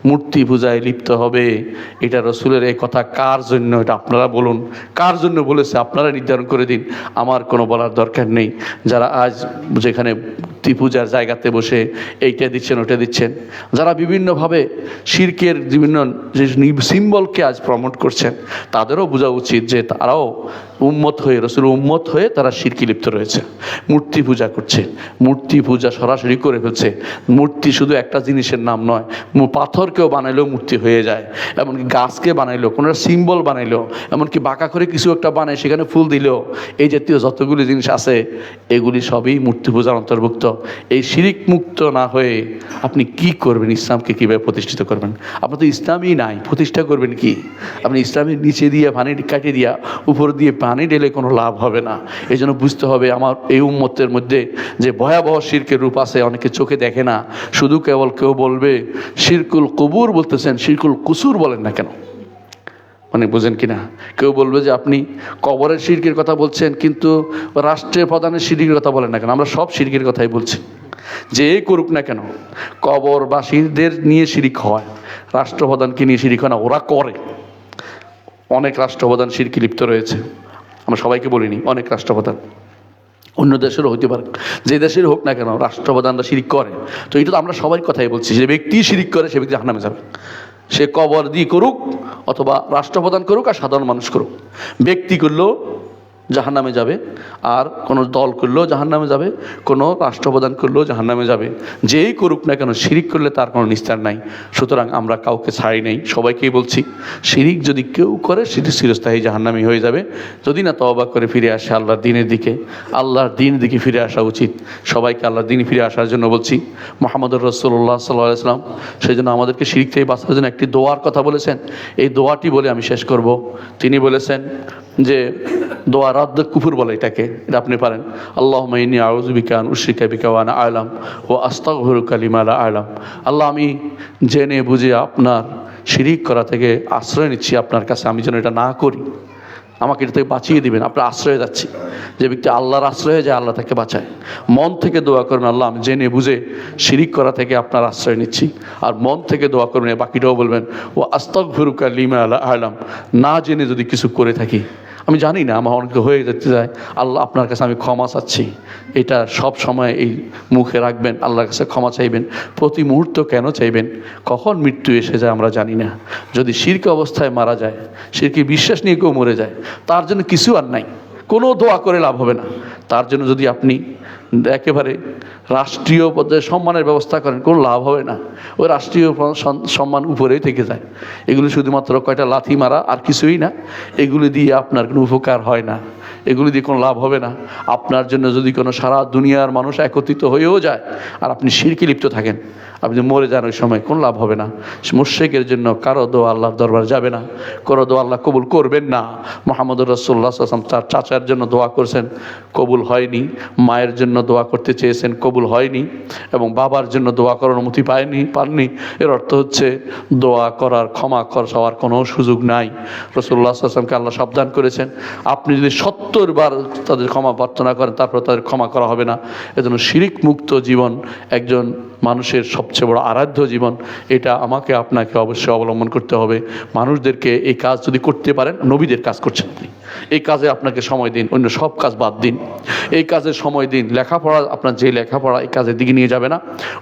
মূর্তি পূজায় লিপ্ত হবে, এটা রাসূলের এই কথা কার জন্য, এটা আপনারা বলুন, কার জন্য বলেছে আপনারা নির্ধারণ করে দিন, আমার কোনো বলার দরকার নেই। যারা আজ যেখানে মূর্তি পূজার জায়গাতে বসে এইটা দিচ্ছেন ওটা দিচ্ছেন, যারা বিভিন্নভাবে শিরকের বিভিন্ন যে সিম্বলকে আজ প্রমোট করছেন, তাদেরও বোঝা উচিত যে তারাও উম্মত হয়ে, রাসূল উম্মত হয়ে তারা শিরকে লিপ্ত রয়েছে, মূর্তি পূজা করছে, মূর্তি পূজা সরাসরি করে ফেলছে। মূর্তি শুধু একটা জিনিসের নাম নয়, পাথরকেও বানাইলেও মূর্তি হয়ে যায়, এমনকি গাছকে বানাইলেও, কোনো সিম্বল বানাইলেও, এমনকি বাঁকা করে কিছু একটা বানায় সেখানে ফুল দিলেও, এই জাতীয় যতগুলি জিনিস আছে এগুলি সবই মূর্তি পূজার অন্তর্ভুক্ত। এই শিরিক মুক্ত না হয়ে আপনি কি করবেন? ইসলামকে কীভাবে প্রতিষ্ঠিত করবেন? আপনার তো ইসলামই নাই, প্রতিষ্ঠা করবেন কি? আপনি ইসলামের নিচে দিয়ে পানি কাটিয়ে দিয়া উপর দিয়ে পানি ঢেলে কোনো লাভ হবে না। এই জন্য বুঝতে হবে আমার এই উম্মতের মধ্যে যে ভয়াবহ শিরকের রূপ আছে, অনেকে চোখে দেখে না, শুধু কেবল কেউ বলবে শিরকুল কুবুর বলতেছেন, শিরকুল কুসুর বলেন না কেন? মানে বুঝেন কিনা? কেউ বলবে যে আপনি কবরের শিরকের কথা বলছেন, কিন্তু রাষ্ট্রের প্রধানের শিরকের কথা বলেন না কেন? আমরা সব শিরকের কথাই বলছি, যে করুক না কেন। কবরবাসীদের নিয়ে শিরিক হয়, রাষ্ট্রপ্রধানকে নিয়ে শিরিক হয় না, ওরা করে। অনেক রাষ্ট্রপ্রধান শিরকে লিপ্ত রয়েছে, আমরা সবাইকে বলিনি, অনেক রাষ্ট্রপ্রধান, অন্য দেশেরও হতে পারে, যে দেশের হোক না কেন রাষ্ট্রপ্রধানরা শিরিক করে। তো এটা তো আমরা সবাই কথাই বলছি, যে ব্যক্তি শিরিক করে সে ব্যক্তি জাহান্নামে যাবে। সে কবর দিয়ে করুক, অথবা রাষ্ট্রপ্রধান করুক, আর সাধারণ মানুষ করুক, ব্যক্তি করলেও জাহান্নামে যাবে, আর কোনো দল করলেও জাহান্নামে যাবে, কোনো রাষ্ট্রপ্রধান করলেও জাহান্নামে যাবে। যেই করুক না কেন শিরিক করলে তার কোনো নিস্তার নাই। সুতরাং আমরা কাউকে ছাড়ি নেই, সবাইকেই বলছি শিরিক যদি কেউ করে সেটি চিরস্থায়ী জাহান্নামী হয়ে যাবে, যদি না তওবা করে ফিরে আসে আল্লাহর দ্বীনের দিকে ফিরে আসা উচিত। সবাইকে আল্লাহর দ্বীনে ফিরে আসার জন্য বলছি। মুহাম্মদুর রাসূলুল্লাহ সাল্লাল্লাহু আলাইহি ওয়াসাল্লাম সেই জন্য আমাদেরকে শিরিক থেকে বাঁচার জন্য একটি দোয়ার কথা বলেছেন। এই দোয়াটি বলে আমি শেষ করব। তিনি বলেছেন যে দোয়ার রাদ্দ কুফুর বলে এটাকে, এটা আপনি পারেন। আল্লাহুম্মা ইন্নী আউযু বিকা আন উশরিকা বিকা ওয়া আনা আ'লাম ওয়া আস্তাগফিরুকা লিমা লা আ'লাম। আল্লাহ, আমি জেনে বুঝে আপনার শিরিক করা থেকে আশ্রয় নিচ্ছি আপনার কাছে, আমি যেন এটা না করি, আমাকে এটা থেকে বাঁচিয়ে দিবেন। আপনার আশ্রয়ে যাচ্ছি। যে ব্যক্তি আল্লাহর আশ্রয়ে যায় আল্লাহ তাকে বাঁচায়। মন থেকে দোয়া করবেন, আল্লাহ আমি জেনে বুঝে শিরিক করা থেকে আপনার আশ্রয় নিচ্ছি। আর মন থেকে দোয়া করবেন, বাকিটাও বলবেন ও আস্তাগফিরুকা লিমা লা আ'লাম, না জেনে যদি কিছু করে থাকি, আমি জানি না, আমার অনেক হয়ে যেতে যায়, আল্লাহ আপনার কাছে আমি ক্ষমা চাচ্ছি। এটা সব সময় এই মুখে রাখবেন, আল্লাহর কাছে ক্ষমা চাইবেন। প্রতি মুহূর্ত কেন চাইবেন? কখন মৃত্যু এসে যায় আমরা জানি না। যদি শিরক অবস্থায় মারা যায়, শিরকে বিশ্বাস নিয়ে কেউ মরে যায়, তার জন্য কিছু আর নাই, কোনো দোয়া করে লাভ হবে না। তার জন্য যদি আপনি একেবারে রাষ্ট্রীয় পর্যায়ে সম্মানের ব্যবস্থা করেন, কোনো লাভ হবে না। ওই রাষ্ট্রীয় সম্মান উপরেই থেকে যায়। এগুলি শুধুমাত্র কয়টা লাথি মারা, আর কিছুই না। এগুলি দিয়ে আপনার কোনো উপকার হয় না, এগুলি দিয়ে কোনো লাভ হবে না। আপনার জন্য যদি কোনো সারা দুনিয়ার মানুষ একত্রিত হয়েও যায় আর আপনি শিরকে লিপ্ত থাকেন, আপনি মরে যান, ওই সময় কোনো লাভ হবে না। মুশরিকের জন্য কারো দোয়া আল্লাহর দরবার যাবে না, কারো দোয়া আল্লাহ কবুল করবেন না। মুহাম্মদুর রাসূলুল্লাহ সাল্লাল্লাহু আলাইহি ওয়াসাল্লাম তার চাচার জন্য দোয়া করেছেন, কবুল হয়নি। মায়ের জন্য দোয়া করতে চেয়েছেন, কবুল হয়নি। এবং বাবার জন্য দোয়া করার অনুমতি পাননি। এর অর্থ হচ্ছে দোয়া করার, ক্ষমা চাওয়ার কোনো সুযোগ নাই। রাসূলুল্লাহ সাল্লাল্লাহু আলাইহি ওয়াসাল্লামকে আল্লাহ সাবধান করেছেন, আপনি যদি 70 বার তাদের ক্ষমা প্রার্থনা করেন তারপর তাদের ক্ষমা করা হবে না। এজন্য শিরিক মুক্ত জীবন একজন মানুষের সবচেয়ে বড় আরাধ্য জীবন। এটা আমাকে আপনাকে অবশ্যই অবলম্বন করতে হবে। মানুষদেরকে এই কাজ যদি করতে পারেন, নবীদের কাজ করছেন আপনি, এই কাজে আপনাকে সময় দিন, অন্য সব কাজ বাদ দিন, এই কাজে সময় দিন। লেখাপড়া, আপনার যে লেখাপড়া এই কাজের দিকে নিয়ে যাবে না,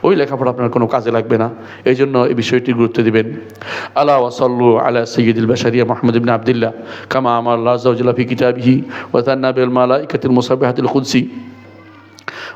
ওই লেখাপড়া আপনার কোনো কাজে লাগবে না। এই জন্য এই বিষয়টি গুরুত্ব দিবেন। আলা ওয়া সাল্লু আলা সাইয়্যিদিল বাশারিয়া মুহাম্মদ ইবনে আবদুল্লাহ কামা আমার আল্লাহু আযজা ওয়া জাল্লা ফি কিতাবিহি ওয়া তান্না বিল মালাইকাতিল মুসাব্বিহাতিল কুদসি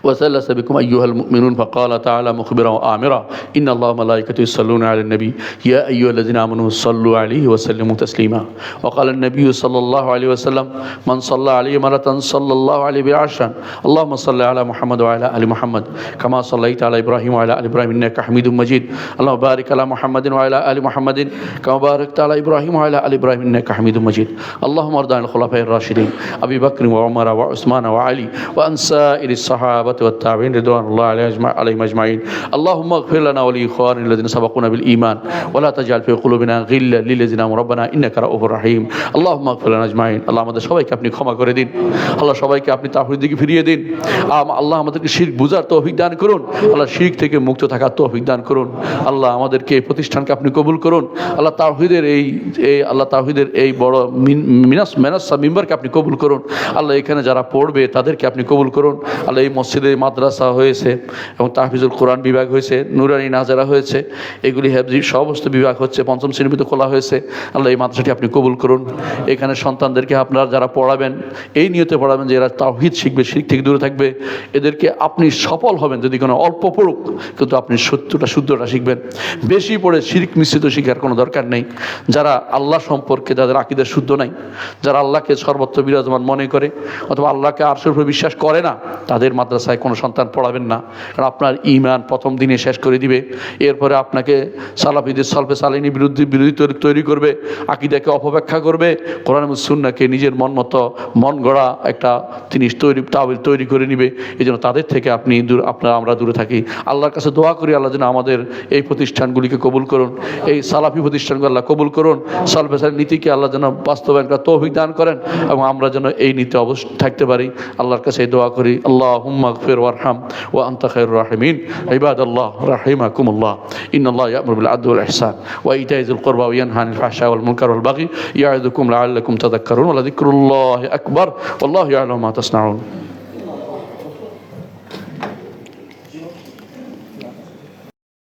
وثلث بكم أيها المؤمنون فقال تعالى مخبرا وآمرا إن الله وملائكته يصلون على النبي يا أيها الذين آمنوا صلوا عليه وسلموا تسليما وقال النبي صلى الله عليه وسلم من صلى عليه مرة صلى الله عليه بعشرا اللهم صل على محمد وعلى آل محمد كما صليت على إبراهيم وعلى آل إبراهيم إنك حميد مجيد اللهم بارك على محمد وعلى آل محمد كما باركت على إبراهيم وعلى آل إبراهيم إنك حميد مجيد اللهم ارض عن الخلفاء الراشدين أبي بكر وعمر وعثمان وعلي وعن سائر الصحابة والتابعين رضوان الله عليهم أجمعين اللهم اغفر لنا ولإخواننا الذين سبقونا بالإيمان ولا تجعل في قلوبنا غلا للذين آمنوا ربنا إنك رؤوف رحيم اللهم اغفر لنا أجمعين আল্লাহ আমাদের সবাইকে আপনি ক্ষমা করে দিন, আল্লাহ সবাইকে আপনি তাওহীদের দিকে ফিরিয়ে দিন। আল্লাহ আমাদেরকে শিরক বুঝার তৌফিক দান করুন, আল্লাহ শিরক থেকে মুক্ত থাকার তৌফিক দান করুন। আল্লাহ আমাদেরকে এই প্রতিষ্ঠানকে আপনি কবুল করুন। আল্লাহ তাওহীদের এই বড় মেনাসা মিম্বারকে আপনি কবুল করুন। আল্লাহ এখানে যারা পড়বে তাদেরকে আপনি কবুল করুন। আল্লাহ এই মসজিদে মাদ্রাসা হয়েছে এবং তাহফিজুল কোরআন বিভাগ হয়েছে, নুরানি নাজারা হয়েছে, এগুলি হেফজি সমস্ত বিভাগ হচ্ছে, 5ম শ্রেণীতে খোলা হয়েছে। আল্লাহ এই মাদ্রাসাটি আপনি কবুল করুন। এখানে সন্তানদেরকে আপনারা যারা পড়াবেন এই নিয়তে পড়াবেন যে এরা তাওহীদ শিখবে, শিরক থেকে দূরে থাকবে। এদেরকে আপনি সফল হবেন যদি কোনো অল্প পড়ুক, কিন্তু আপনি শুদ্ধটা শিখবেন। বেশি পড়ে শিরক মিশ্রিত শিখার কোনো দরকার নেই। যারা আল্লাহ সম্পর্কে যাদের আকীদা শুদ্ধ নাই, যারা আল্লাহকে সর্বত্র বিরাজমান মনে করে অথবা আল্লাহকে আরশের উপরে বিশ্বাস করে না, তাদের মাদ্রাসায় কোনো সন্তান পড়াবেন না। কারণ আপনার ঈমান প্রথম দিনে শেষ করে দিবে। এরপরে আপনাকে সালাফিদের সলফে সালিনী বিরোধী তৈরি করবে, আকীদাকে অপব্যাখ্যা করবে, কোরআন এবং সুন্নাহকে নিজের মন গড়া একটা জিনিস তাওয়িল তৈরি করে নিবে। এই জন্য তাদের থেকে আমরা দূরে থাকি। আল্লাহর কাছে দোয়া করি আল্লাহ যেন আমাদের এই প্রতিষ্ঠানগুলিকে কবুল করুন, এই সালাফি প্রতিষ্ঠানগুলো আল্লাহ কবুল করুন। সলফে সালিনী নীতিকে আল্লাহ যেন বাস্তবায়ন করার তৌফিক দান করেন এবং আমরা যেন এই নীতি অবশ্যই থাকতে পারি। আল্লাহর কাছে এই দোয়া করি। আল্লাহুম্মা ইগফির ওয়ারহাম ওয়া আনতা খায়রুর রাহিমিন। ইবাদাল্লাহ রাহিমাকুমুল্লাহ। ইন্নাল্লাহা ইয়া'মুরু বিল আদলি ওয়াল ইহসান ওয়া ইতা'i যিল কুরবা ওয়া ইয়ানহা আনিল ফাহশা'i ওয়াল মুনকারি ওয়াল বাগই ইয়া'iযুকুম লা'আল্লাকুম তাযাক্কারুন ওয়া লাযিকরুল্লাহি আকবার ওয়াল্লাহু ইয়া'লামু মা তাসনাউন।